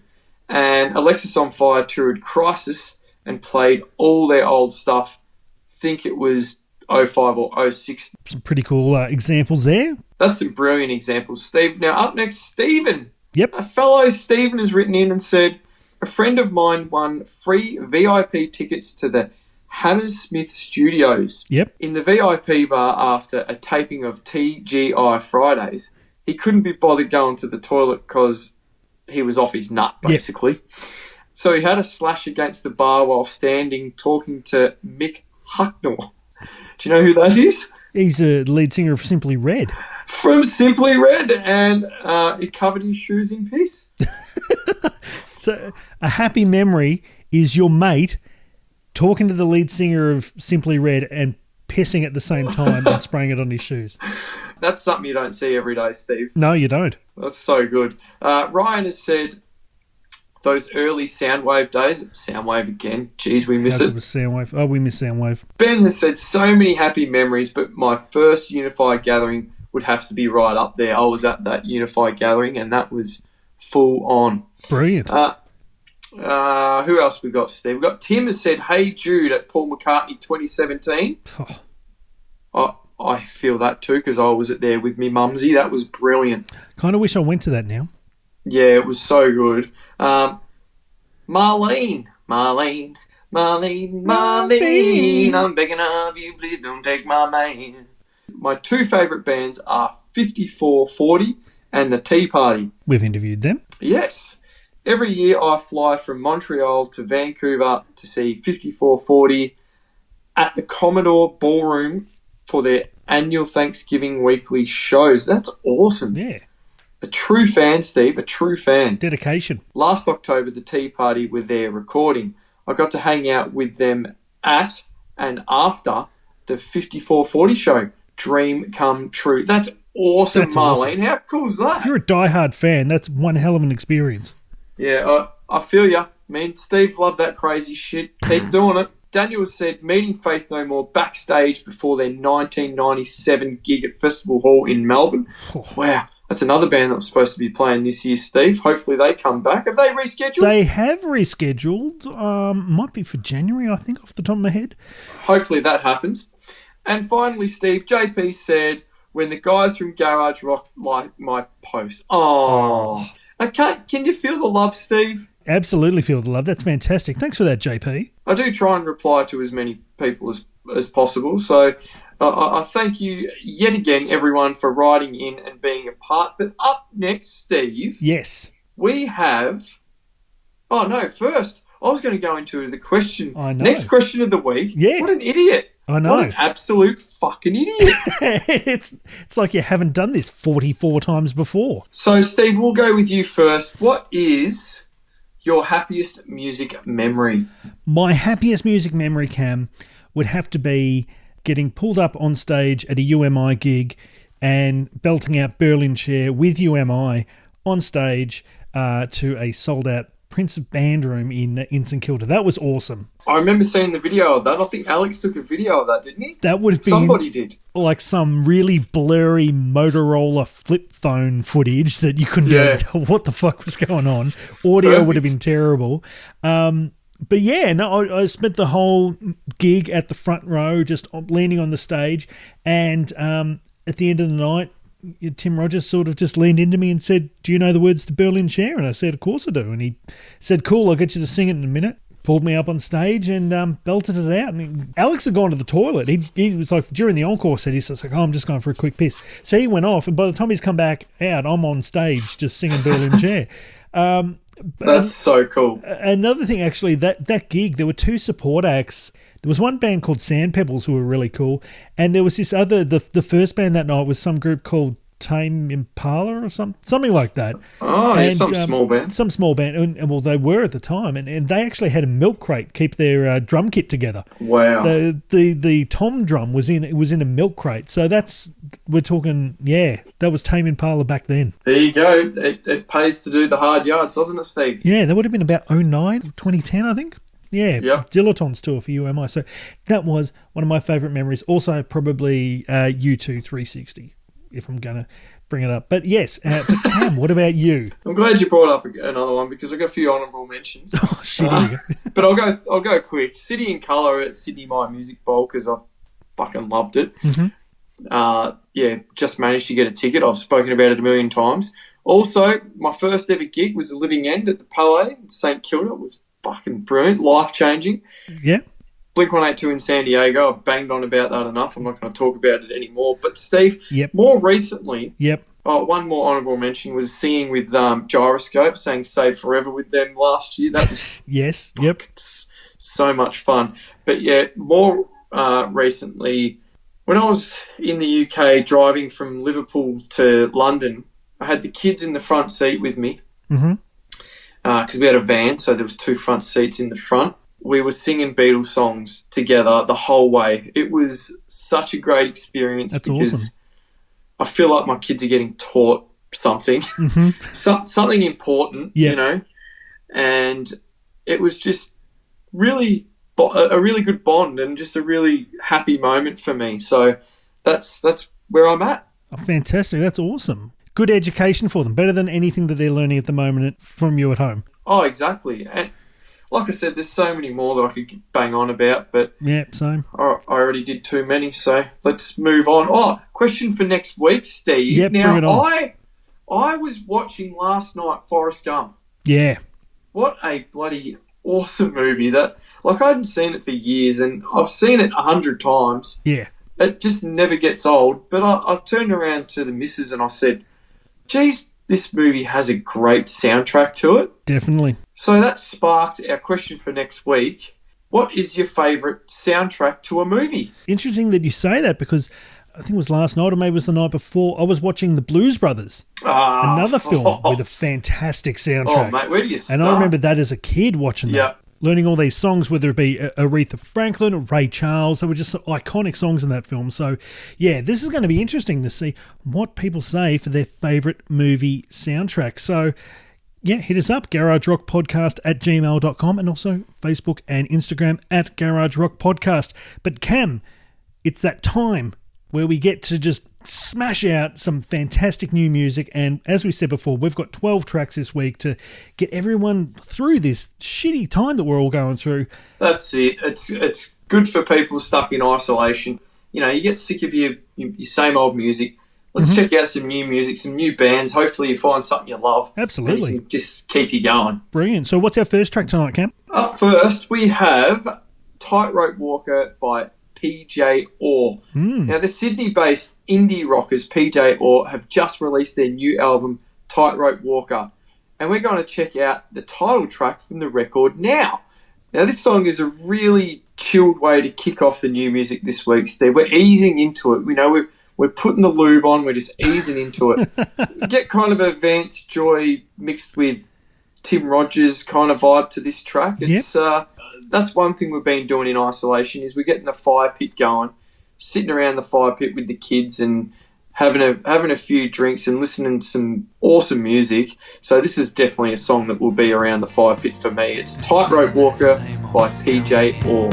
[SPEAKER 1] And Alexis on Fire toured Crisis and played all their old stuff. Think it was 05 or 06.
[SPEAKER 2] Some pretty cool examples there.
[SPEAKER 1] That's some brilliant examples, Steve. Now, up next, Stephen.
[SPEAKER 2] Yep.
[SPEAKER 1] A fellow Stephen has written in and said, a friend of mine won free VIP tickets to the Hammersmith Studios.
[SPEAKER 2] Yep.
[SPEAKER 1] In the VIP bar after a taping of TGI Fridays. He couldn't be bothered going to the toilet because he was off his nut, basically. Yep. So he had a slash against the bar while standing talking to Mick Hucknall. Do you know who that is?
[SPEAKER 2] He's a lead singer of Simply Red.
[SPEAKER 1] From Simply Red, and he covered his shoes in piss.
[SPEAKER 2] So a happy memory is your mate talking to the lead singer of Simply Red and pissing at the same time and spraying it on his shoes.
[SPEAKER 1] That's something you don't see every day, Steve.
[SPEAKER 2] No, you don't.
[SPEAKER 1] That's so good. Ryan has said those early Soundwave days. Soundwave again. Jeez, we miss it.
[SPEAKER 2] Soundwave. Oh, we miss Soundwave.
[SPEAKER 1] Ben has said so many happy memories, but my first Unified gathering would have to be right up there. I was at that Unified gathering, and that was full on.
[SPEAKER 2] Brilliant.
[SPEAKER 1] Who else we got, Steve? We've got Tim has said, "Hey Jude" at Paul McCartney 2017. I feel that too because I was there with me mumsy. That was brilliant.
[SPEAKER 2] Kind of wish I went to that now.
[SPEAKER 1] Yeah, it was so good. Marlene, I'm begging of you, please don't take my man. My two favourite bands are 5440 and the Tea Party.
[SPEAKER 2] We've interviewed them.
[SPEAKER 1] Yes. Every year I fly from Montreal to Vancouver to see 5440 at the Commodore Ballroom for their annual Thanksgiving weekly shows. That's awesome.
[SPEAKER 2] Yeah.
[SPEAKER 1] A true fan, Steve, a true fan.
[SPEAKER 2] Dedication.
[SPEAKER 1] Last October, the Tea Party were there recording. I got to hang out with them at and after the 5440 show. Dream come true. That's awesome,
[SPEAKER 2] That's
[SPEAKER 1] Marlene.
[SPEAKER 2] awesome.
[SPEAKER 1] How cool is that?
[SPEAKER 2] If you're a diehard fan, that's one hell of an experience.
[SPEAKER 1] Yeah, I feel ya. Man, Steve loved that crazy shit. Keep doing it. Daniel said, meeting Faith No More backstage before their 1997 gig at Festival Hall in Melbourne.
[SPEAKER 2] Oh.
[SPEAKER 1] Wow, that's another band that was supposed to be playing this year, Steve. Hopefully they come back. Have they rescheduled?
[SPEAKER 2] They have rescheduled. Might be for January, I think, off the top of my head.
[SPEAKER 1] Hopefully that happens. And finally, Steve, JP said, when the guys from Garage Rock like my post. Oh. Okay, can you feel the love, Steve?
[SPEAKER 2] Absolutely feel the love. That's fantastic. Thanks for that, JP.
[SPEAKER 1] I do try and reply to as many people as possible. So I thank you yet again, everyone, for writing in and being a part. But up next, Steve.
[SPEAKER 2] Yes.
[SPEAKER 1] We have... Oh, no, first, I was going to go into the question.
[SPEAKER 2] I know.
[SPEAKER 1] Next question of the week.
[SPEAKER 2] Yeah.
[SPEAKER 1] What an idiot.
[SPEAKER 2] I know.
[SPEAKER 1] What an absolute fucking idiot.
[SPEAKER 2] It's like you haven't done this 44 times before.
[SPEAKER 1] So, Steve, we'll go with you first. What is your happiest music memory?
[SPEAKER 2] My happiest music memory, Cam, would have to be getting pulled up on stage at a UMI gig and belting out Berlin Chair with UMI on stage to a sold-out Prince of Band Room in St Kilda. That was awesome.
[SPEAKER 1] I remember seeing the video of that. I think Alex took a video of that, didn't he?
[SPEAKER 2] That would have been...
[SPEAKER 1] Somebody did.
[SPEAKER 2] Like some really blurry Motorola flip phone footage that you couldn't be able to tell what the fuck was going on. Audio
[SPEAKER 1] Perfect.
[SPEAKER 2] would have been terrible. But yeah, no, I spent the whole gig at the front row, just leaning on the stage. And at the end of the night, Tim Rogers sort of just leaned into me and said, "Do you know the words to Berlin Chair?" And I said, "Of course I do." And he said, "Cool, I'll get you to sing it in a minute." Pulled me up on stage and belted it out. And Alex had gone to the toilet. He was like, during the encore set, he's like, "Oh, I'm just going for a quick piss." So he went off, and by the time he's come back out, I'm on stage just singing Berlin Chair.
[SPEAKER 1] That's so cool.
[SPEAKER 2] Another thing, actually, that gig, there were two support acts. There was one band called Sand Pebbles who were really cool, and there was this other, the first band that night was some group called Tame Impala or something like that.
[SPEAKER 1] Oh, yeah, some small band.
[SPEAKER 2] Some small band, and well, they were at the time, and they actually had a milk crate keep their drum kit together.
[SPEAKER 1] Wow.
[SPEAKER 2] The tom drum was in a milk crate, so we're talking, that was Tame Impala back then.
[SPEAKER 1] There you go. It pays to do the hard yards, doesn't it, Steve?
[SPEAKER 2] Yeah, that would have been about 2010, I think. Yeah,
[SPEAKER 1] yep.
[SPEAKER 2] Dilettante's tour for UMI. So that was one of my favourite memories. Also, probably U2 360, if I'm going to bring it up. But yes, but Cam, what about you?
[SPEAKER 1] I'm glad you brought up another one because I've got a few honourable mentions.
[SPEAKER 2] Oh, shit.
[SPEAKER 1] But I'll go quick. City in Colour at Sydney My Music Bowl because I fucking loved it.
[SPEAKER 2] Mm-hmm.
[SPEAKER 1] Just managed to get a ticket. I've spoken about it a million times. Also, my first ever gig was a Living End at the Palais in St Kilda. It was fucking brilliant, life-changing.
[SPEAKER 2] Yeah.
[SPEAKER 1] Blink-182 in San Diego. I've banged on about that enough. I'm not going to talk about it anymore. But, Steve, more recently, one more honourable mention was singing with Gyroscope, sang Save Forever with them last year. That was so much fun. But, yeah, more recently, when I was in the UK driving from Liverpool to London, I had the kids in the front seat with me.
[SPEAKER 2] Mm-hmm.
[SPEAKER 1] Because we had a van, so there was two front seats in the front. We were singing Beatles songs together the whole way. It was such a great experience.
[SPEAKER 2] That's
[SPEAKER 1] because
[SPEAKER 2] awesome.
[SPEAKER 1] I feel like my kids are getting taught something, something important, you know. And it was just really a really good bond and just a really happy moment for me. So that's where I'm at.
[SPEAKER 2] Oh, fantastic! That's awesome. Good education for them, better than anything that they're learning at the moment from you at home.
[SPEAKER 1] Oh, exactly. And like I said, there's so many more that I could bang on about, but
[SPEAKER 2] yeah, same.
[SPEAKER 1] I already did too many, so let's move on. Oh, question for next week, Steve.
[SPEAKER 2] Yep,
[SPEAKER 1] now,
[SPEAKER 2] bring it on.
[SPEAKER 1] I was watching last night Forrest Gump.
[SPEAKER 2] Yeah.
[SPEAKER 1] What a bloody awesome movie. That, like, I hadn't seen it for years, and I've seen it 100 times.
[SPEAKER 2] Yeah.
[SPEAKER 1] It just never gets old. But I turned around to the missus and I said, geez, this movie has a great soundtrack to it.
[SPEAKER 2] Definitely.
[SPEAKER 1] So that sparked our question for next week. What is your favourite soundtrack to a movie?
[SPEAKER 2] Interesting that you say that, because I think it was last night or maybe it was the night before, I was watching The Blues Brothers, another film with a fantastic soundtrack.
[SPEAKER 1] Oh, mate, where do you start?
[SPEAKER 2] And I remember that as a kid watching that. Learning all these songs, whether it be Aretha Franklin or Ray Charles. They were just iconic songs in that film. So, yeah, this is going to be interesting to see what people say for their favourite movie soundtrack. So, yeah, hit us up, garagerockpodcast@gmail.com, and also Facebook and Instagram @Garage Rock Podcast. But Cam, it's that time where we get to just smash out some fantastic new music. And as we said before, we've got 12 tracks this week to get everyone through this shitty time that we're all going through.
[SPEAKER 1] That's it. It's good for people stuck in isolation. You know, you get sick of your same old music. Let's check out some new music, some new bands. Hopefully you find something you love.
[SPEAKER 2] Absolutely.
[SPEAKER 1] And it can just keep you going.
[SPEAKER 2] Brilliant. So what's our first track tonight, Cam?
[SPEAKER 1] Up first, we have Tightrope Walker by PJ Orr. Now, the Sydney-based indie rockers PJ Orr have just released their new album, Tightrope Walker, and we're going to check out the title track from the record now. Now, this song is a really chilled way to kick off the new music this week, Steve. We're easing into it. You know, we're putting the lube on. We're just easing into it. You get kind of a Vance Joy mixed with Tim Rogers kind of vibe to this track. It's that's one thing we've been doing in isolation, is we're getting the fire pit going, sitting around the fire pit with the kids and having a few drinks and listening to some awesome music. So this is definitely a song that will be around the fire pit for me. It's Tightrope Walker by PJ Orr.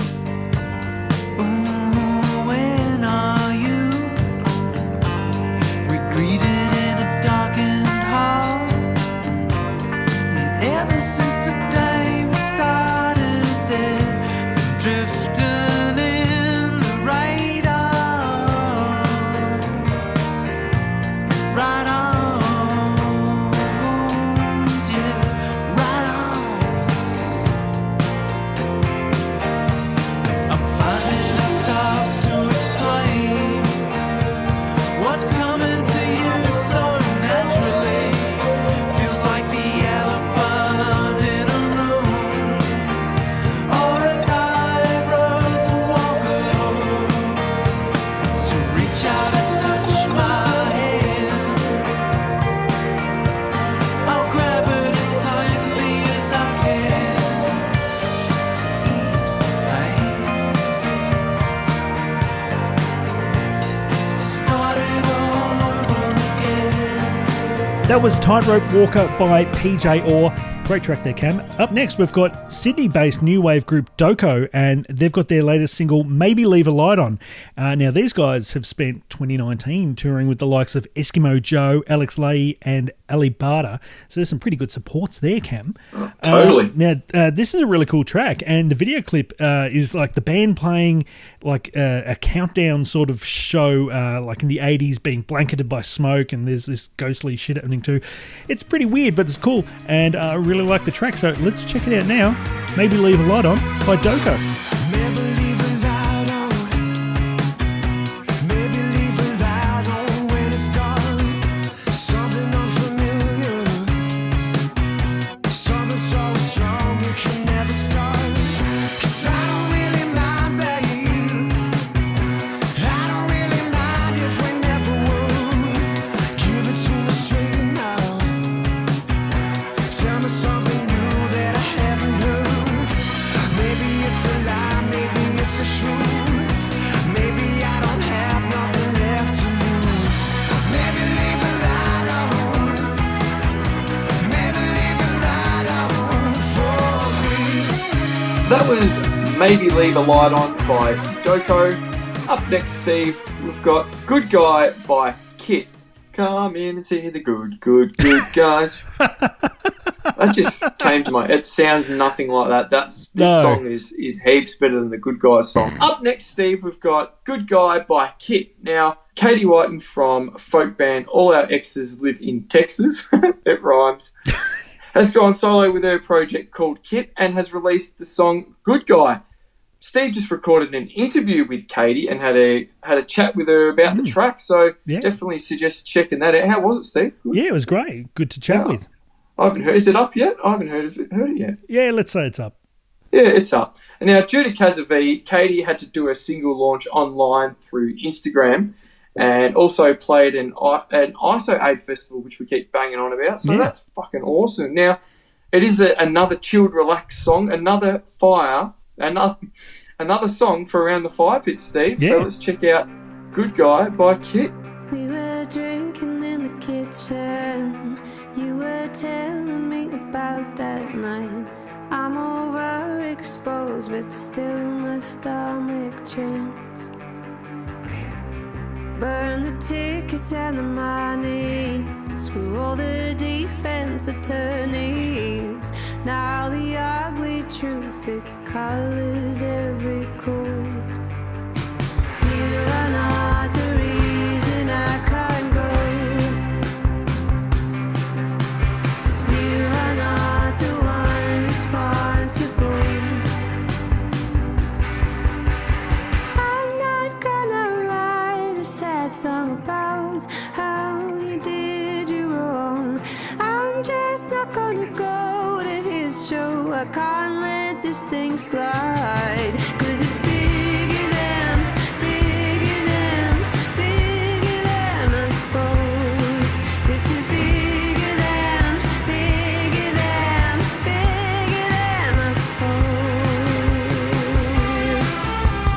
[SPEAKER 2] That was Tightrope Walker by PJ Orr. Great track there, Cam. Up next, we've got Sydney-based new wave group Doko, and they've got their latest single, Maybe Leave a Light On. Now, these guys have spent 2019 touring with the likes of Eskimo Joe, Alex Leahy, and Ali Barter. So there's some pretty good supports there, Cam.
[SPEAKER 1] Totally.
[SPEAKER 2] Now, this is a really cool track, and the video clip is like the band playing like a countdown sort of show, like in the 80s, being blanketed by smoke, and there's this ghostly shit happening too. It's pretty weird, but it's cool, and I really like the track, so let's check it out now. Maybe Leave a Light On by Doko.
[SPEAKER 1] That was Maybe Leave a Light On by Doko. Up next, Steve, we've got Good Guy by Kit. Come in and see the good guys. That just came to mind. It sounds nothing like that. This song is heaps better than the Good Guy song. Up next, Steve, we've got Good Guy by Kit. Now, Katie Whiten from folk band All Our Exes Live in Texas, it rhymes, has gone solo with her project called Kit and has released the song Good Guy. Steve just recorded an interview with Katie and had a chat with her about the track, so definitely suggest checking that out. How was it, Steve? Good?
[SPEAKER 2] Yeah, it was great. Good to chat with.
[SPEAKER 1] I haven't heard. Is it up yet? I haven't heard it yet.
[SPEAKER 2] Yeah, let's say it's up. Yeah,
[SPEAKER 1] it's up. And now, due to Kazavi, Katie had to do a single launch online through Instagram and also played an ISO Aid festival, which we keep banging on about. So that's fucking awesome. Now, it is another chilled, relaxed song, another fire, another song for Around the Fire Pit, Steve. Yeah. So let's check out Good Guy by Kit.
[SPEAKER 3] We were drinking in the kitchen. You were telling me about that night. I'm overexposed, but still my stomach churns. Burn the tickets and the money. Screw all the defense attorneys. Now the ugly truth, it colors every chord. You are not the reason I can't go. You are not the one responsible. I'm not gonna write a sad song about how you did you wrong. I'm just not gonna go to his show. I can't let this thing slide, 'cause it's bigger than I suppose. This is bigger than I suppose.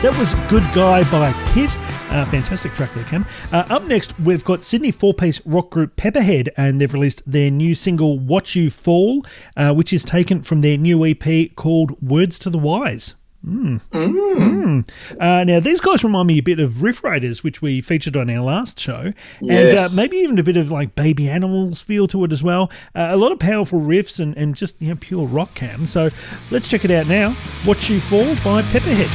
[SPEAKER 2] That was Good Guy by Kit. Fantastic track there, Cam. Up next, we've got Sydney four-piece rock group Pepperhead, and they've released their new single Watch You Fall, which is taken from their new EP called Words to the Wise. Now, these guys remind me a bit of Riff Raiders, which we featured on our last show, and maybe even a bit of like Baby Animals feel to it as well. A lot of powerful riffs and just pure rock, Cam. So let's check it out now. Watch You Fall by Pepperhead.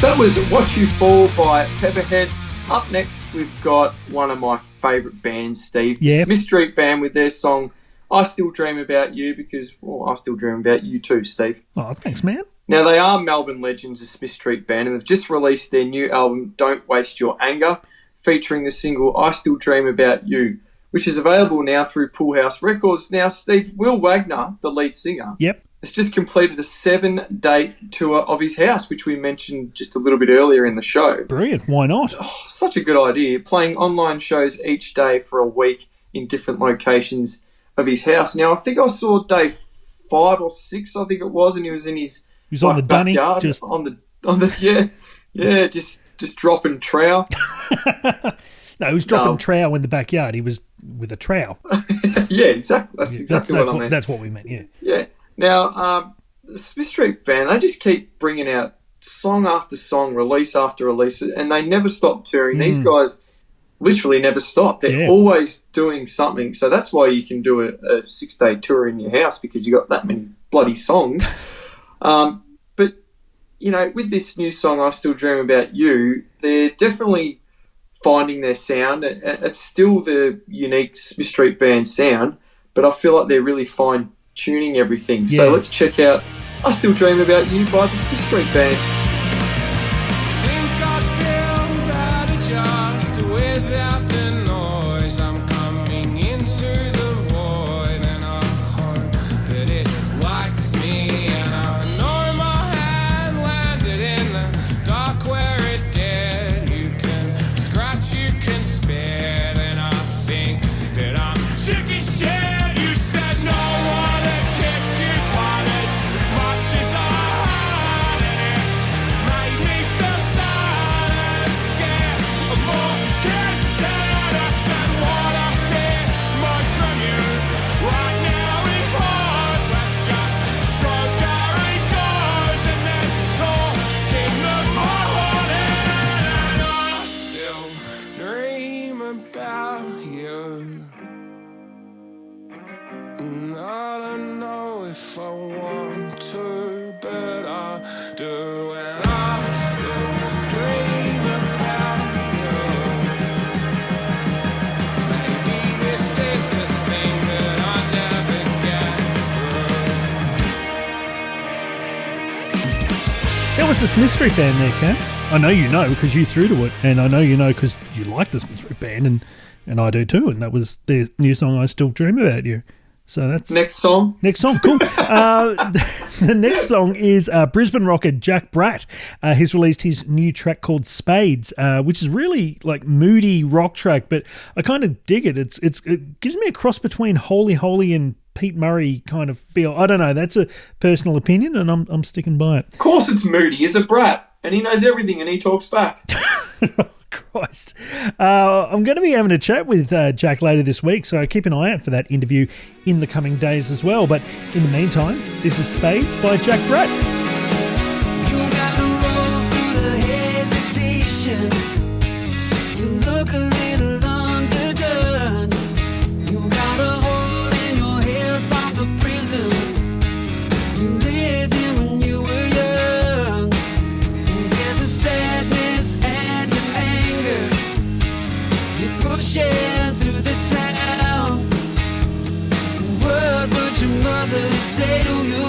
[SPEAKER 1] That was Watch You Fall by Pepperhead. Up next, we've got one of my favourite bands, Steve. The Smith Street Band with their song I Still Dream About You, because, I still dream about you too, Steve.
[SPEAKER 2] Oh, thanks, man.
[SPEAKER 1] Now, they are Melbourne legends, the Smith Street Band, and they've just released their new album, Don't Waste Your Anger, featuring the single I Still Dream About You, which is available now through Pool House Records. Now, Steve, Will Wagner, the lead singer, has just completed a 7-date tour of his house, which we mentioned just a little bit earlier in the show.
[SPEAKER 2] Brilliant. Why not?
[SPEAKER 1] Oh, such a good idea. Playing online shows each day for a week in different locations of his house. Now, I think I saw day 5 or 6, I think it was, and he was in his
[SPEAKER 2] on the
[SPEAKER 1] backyard,
[SPEAKER 2] dunny, just
[SPEAKER 1] just dropping trowel.
[SPEAKER 2] No, he was dropping trowel in the backyard. He was with a trowel.
[SPEAKER 1] Yeah, exactly. That's exactly what I meant.
[SPEAKER 2] That's what we meant, yeah.
[SPEAKER 1] Yeah. Now, the Smith Street Band, they just keep bringing out song after song, release after release, and they never stop touring. These guys literally never stop. They're always doing something. So that's why you can do a 6-day tour in your house, because you got that many bloody songs. But, with this new song, I Still Dream About You, they're definitely finding their sound. It's still the unique Smith Street Band sound, but I feel like they're really fine-tuning everything. So let's check out I Still Dream About You by the Smith Street Band.
[SPEAKER 4] about you. And I don't know if I want to, but I do. And I still dream about you. Maybe this is the thing that I never get through.
[SPEAKER 2] That was the Smith Street Band there, Cam. I know you know because you threw to it, and I know you know because you like the Smith Street Band, and I do too. And that was their new song, "I Still Dream About You." So that's
[SPEAKER 1] Next song.
[SPEAKER 2] Cool. The next song is Brisbane rocker Jack Bratt. He's released his new track called Spades, which is really like moody rock track, but I kind of dig it. It gives me a cross between Holy Holy and Pete Murray kind of feel. I don't know. That's a personal opinion, and I'm sticking by it.
[SPEAKER 1] Of course, it's Moody. He's a brat, and he knows everything, and he talks back.
[SPEAKER 2] Christ. I'm going to be having a chat with Jack later this week, so keep an eye out for that interview in the coming days as well. But in the meantime, this is Spades by Jack Bratt.
[SPEAKER 5] You gotta roll through the hesitation. You look a little underdone. You got a hole in your head from the prison you lived in when you were young. There's a sadness and an anger. You're pushing through the town. What would your mother say to you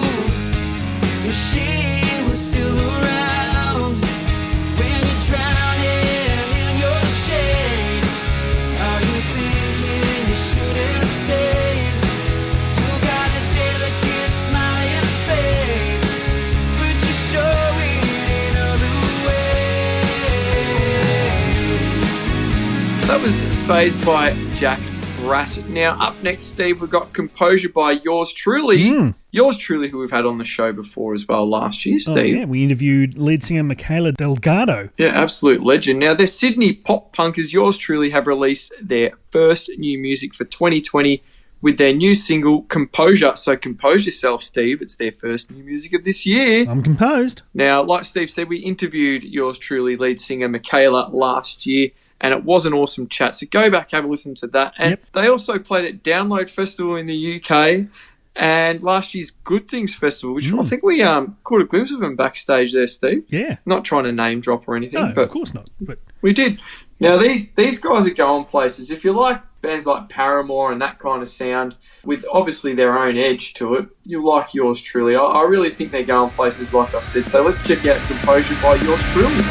[SPEAKER 5] if she was still around? When you're drowning in your shade, are you thinking you should have stayed? You got a delicate smile in spades, but you show it in other ways.
[SPEAKER 1] That was Spades by Jack Bratt. Now, up next, Steve, we've got Composure by Yours Truly. Yours Truly, who we've had on the show before as well last year, Steve.
[SPEAKER 2] Oh, yeah, we interviewed lead singer Michaela Delgado.
[SPEAKER 1] Yeah, absolute legend. Now, the Sydney pop punkers, Yours Truly, have released their first new music for 2020 with their new single, Composure. So compose yourself, Steve. It's their first new music of this year.
[SPEAKER 2] I'm composed.
[SPEAKER 1] Now, like Steve said, we interviewed Yours Truly lead singer Michaela last year, and it was an awesome chat. So go back, have a listen to that. And they also played at Download Festival in the UK and last year's Good Things Festival, which I think we caught a glimpse of them backstage there, Steve.
[SPEAKER 2] Yeah.
[SPEAKER 1] Not trying to name drop or anything,
[SPEAKER 2] No,
[SPEAKER 1] but
[SPEAKER 2] of course not. But
[SPEAKER 1] we did. Now, these guys are going places. If you like bands like Paramore and that kind of sound, with obviously their own edge to it, you'll like Yours Truly. I really think they're going places, like I said. So let's check out Composure by Yours Truly.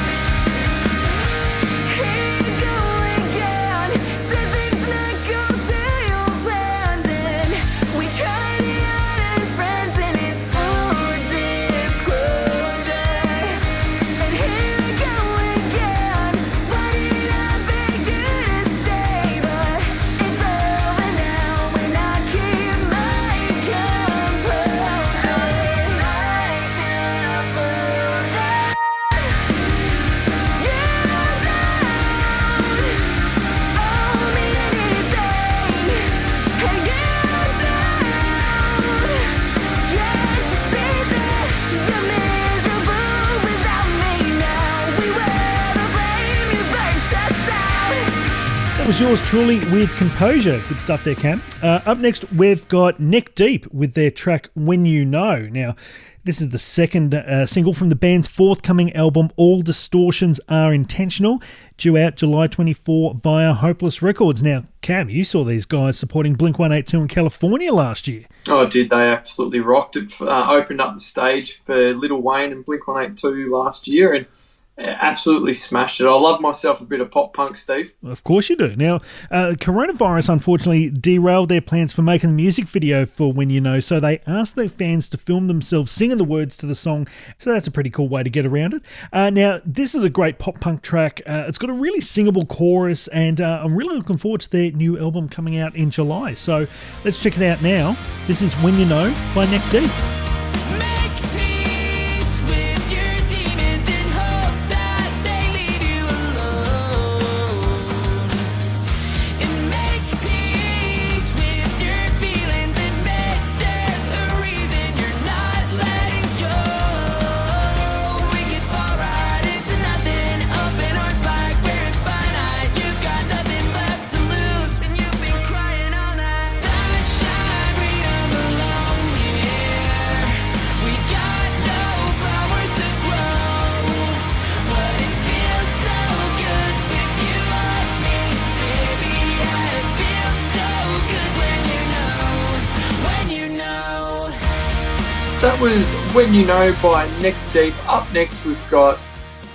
[SPEAKER 2] was Yours Truly with Composure. Good stuff there, Cam. Up next, we've got Neck Deep with their track When You Know. Now, this is the second single from the band's forthcoming album, All Distortions Are Intentional, due out July 24 via Hopeless Records. Now, Cam, you saw these guys supporting Blink-182 in California last year.
[SPEAKER 1] Oh, did they absolutely rocked it. Opened up the stage for Lil Wayne and Blink-182 last year and absolutely smashed it. I love myself a bit of pop punk, Steve.
[SPEAKER 2] Of course you do. Now, coronavirus unfortunately derailed their plans for making the music video for When You Know, so they asked their fans to film themselves singing the words to the song, so that's a pretty cool way to get around it. Now, this is a great pop punk track. It's got a really singable chorus, and I'm really looking forward to their new album coming out in July. So let's check it out now. This is When You Know by Neck Deep.
[SPEAKER 1] That was When You Know by Neck Deep. Up next, we've got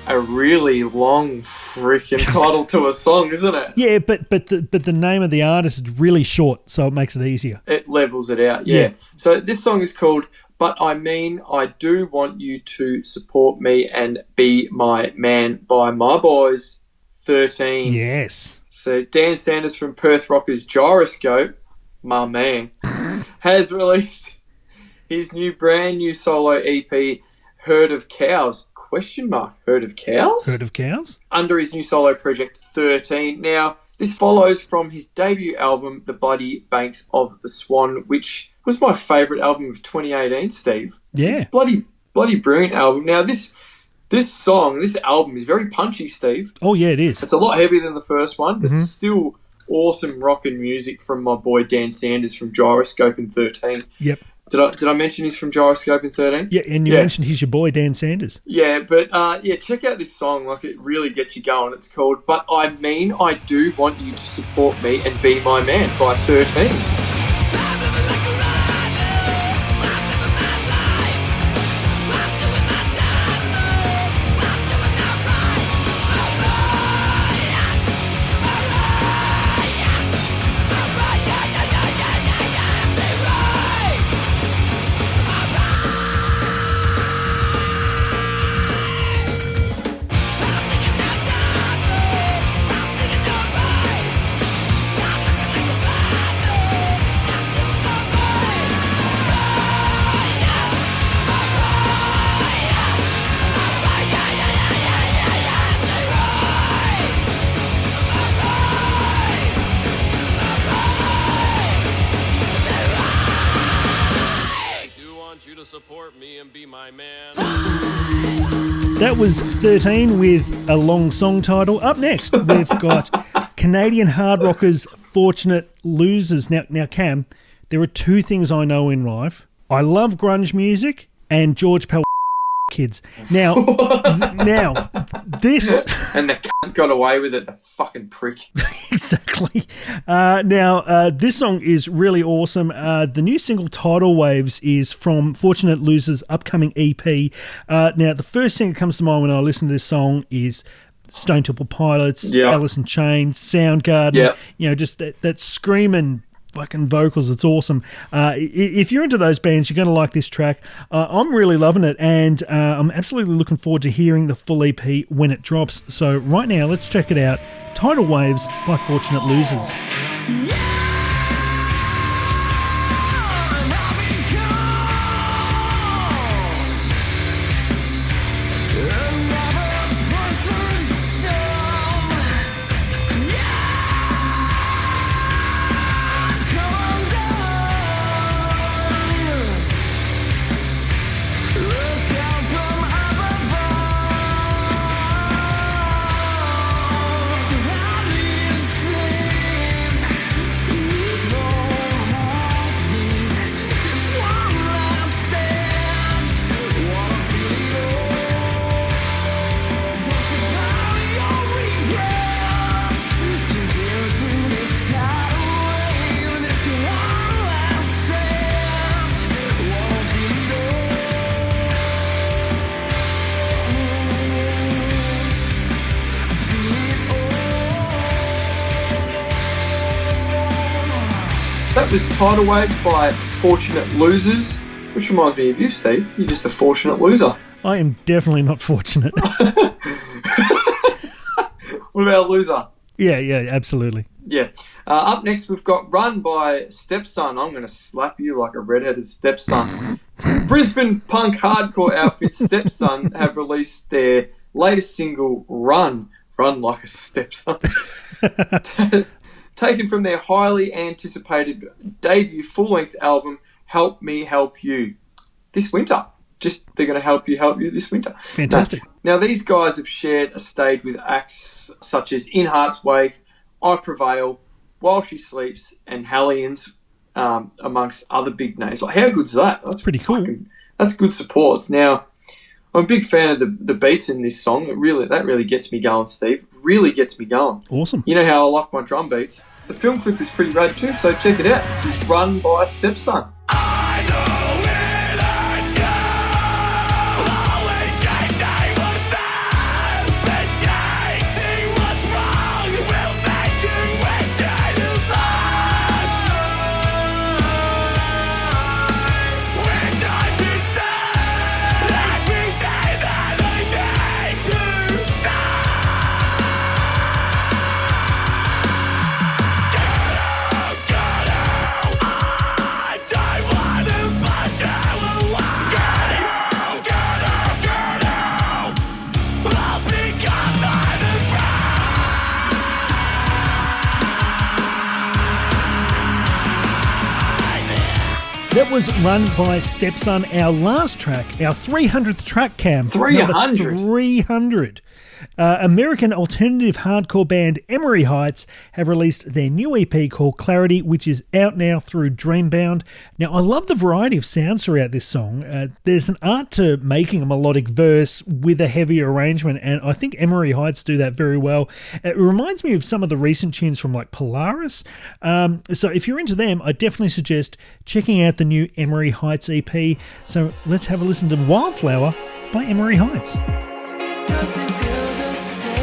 [SPEAKER 1] a really long freaking title to a song, isn't it?
[SPEAKER 2] Yeah, but the name of the artist is really short, so it makes it easier.
[SPEAKER 1] It levels it out, yeah. So this song is called But I Mean I Do Want You to Support Me and Be My Man by My Boys 13.
[SPEAKER 2] Yes.
[SPEAKER 1] So Dan Sanders from Perth Rockers Gyroscope, my man, has released his brand new solo EP, Herd of Cows, ? Herd of Cows?
[SPEAKER 2] Herd of Cows?
[SPEAKER 1] Under his new solo project 13. Now, this follows from his debut album, The Bloody Banks of the Swan, which was my favourite album of 2018, Steve.
[SPEAKER 2] Yeah.
[SPEAKER 1] It's a bloody brilliant album. Now, this album is very punchy, Steve.
[SPEAKER 2] Oh, yeah, it is.
[SPEAKER 1] It's a lot heavier than the first one, but still awesome rockin' music from my boy Dan Sanders from Gyroscope in 13.
[SPEAKER 2] Yep.
[SPEAKER 1] Did I mention he's from Gyroscope in 13?
[SPEAKER 2] Yeah, and you mentioned he's your boy, Dan Sanders.
[SPEAKER 1] Yeah, but check out this song. Like, it really gets you going. It's called But I Mean I Do Want You to Support Me and Be My Man by 13.
[SPEAKER 2] That was 13 with a long song title. Up next, we've got Canadian hard rockers Fortunate Losers. Now, Cam, there are two things I know in life. I love grunge music and George Pell kids. Now, this...
[SPEAKER 1] And the cunt got away with it, the fucking prick.
[SPEAKER 2] Exactly. This song is really awesome. The new single Tidal Waves is from Fortunate Losers' upcoming EP. Now, the first thing that comes to mind when I listen to this song is Stone Temple Pilots, Alice in Chains, Soundgarden, just that screaming fucking vocals. It's awesome. If you're into those bands, you're going to like this track. I'm really loving it, and I'm absolutely looking forward to hearing the full EP when it drops. So right now, let's check it out. Tidal Waves by Fortunate Losers.
[SPEAKER 1] That was Tidal Waves by Fortunate Losers, which reminds me of you, Steve. You're just a fortunate loser.
[SPEAKER 2] I am definitely not fortunate.
[SPEAKER 1] What about a loser?
[SPEAKER 2] Yeah, absolutely.
[SPEAKER 1] Yeah. Up next, we've got Run by Stepson. I'm going to slap you like a redheaded stepson. Brisbane punk hardcore outfit Stepson have released their latest single, Run Like a Stepson. Taken from their highly anticipated debut full-length album, Help Me Help You, this winter. They're going to help you this winter.
[SPEAKER 2] Fantastic.
[SPEAKER 1] Now, these guys have shared a stage with acts such as In Heart's Wake, I Prevail, While She Sleeps, and Hellions, amongst other big names. Like, how good's that? That's
[SPEAKER 2] pretty cool.
[SPEAKER 1] That's good support. Now, I'm a big fan of the beats in this song. That really gets me going, Steve. Really gets me going.
[SPEAKER 2] Awesome.
[SPEAKER 1] You know how I like my drum beats. The film clip is pretty rad too, so check it out. This is Run by Stepson.
[SPEAKER 4] I know it hurts you.
[SPEAKER 2] That was Run by Stepson, our last track, our 300th track, Cam.
[SPEAKER 1] 300?
[SPEAKER 2] 300. American alternative hardcore band Emery Heights have released their new EP called Clarity, which is out now through Dreambound. Now, I love the variety of sounds throughout this song. There's an art to making a melodic verse with a heavier arrangement, and I think Emery Heights do that very well. It reminds me of some of the recent tunes from like Polaris. So if you're into them, I definitely suggest checking out the new Emery Heights EP. So let's have a listen to Wildflower by Emery Heights.
[SPEAKER 5] Doesn't feel the same.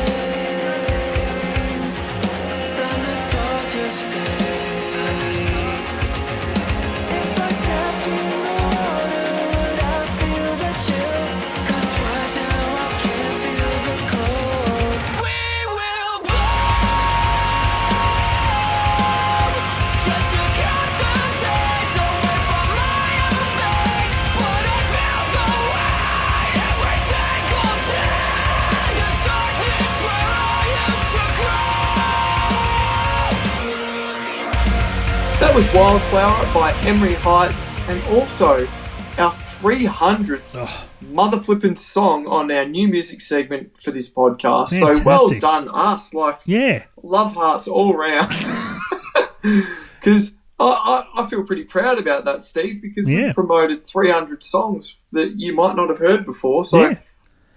[SPEAKER 5] The nostalgia's fade. If I stepped in the water, would I feel the chill? 'Cause right now I can't feel the cold. We will blow just to cut the days away from my own fate. But it feels away every single day.
[SPEAKER 1] That was Wildflower by Emery Heights, and also our 300th mother flippin' song on our new music segment for this podcast.
[SPEAKER 2] Fantastic.
[SPEAKER 1] So well done us.
[SPEAKER 2] Yeah.
[SPEAKER 1] Love hearts all round. Because I feel pretty proud about that, Steve, because we promoted 300 songs that you might not have heard before. So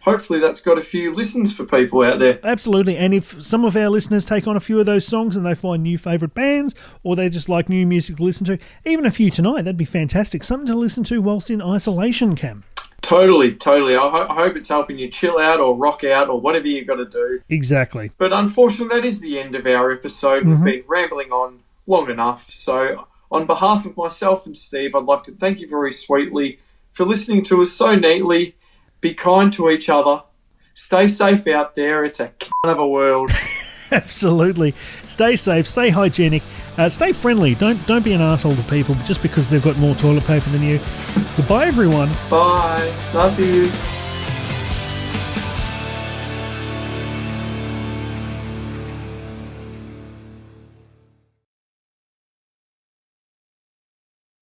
[SPEAKER 1] hopefully that's got a few listens for people out there.
[SPEAKER 2] Absolutely. And if some of our listeners take on a few of those songs and they find new favourite bands, or they just like new music to listen to, even a few tonight, that'd be fantastic. Something to listen to whilst in isolation, Cam.
[SPEAKER 1] Totally. I hope it's helping you chill out or rock out or whatever you got to do.
[SPEAKER 2] Exactly.
[SPEAKER 1] But unfortunately, that is the end of our episode. We've been rambling on long enough. So on behalf of myself and Steve, I'd like to thank you very sweetly for listening to us so neatly. Be kind to each other. Stay safe out there. It's a kind of a world.
[SPEAKER 2] Absolutely. Stay safe. Stay hygienic. Stay friendly. Don't be an asshole to people just because they've got more toilet paper than you. Goodbye, everyone.
[SPEAKER 1] Bye. Love you.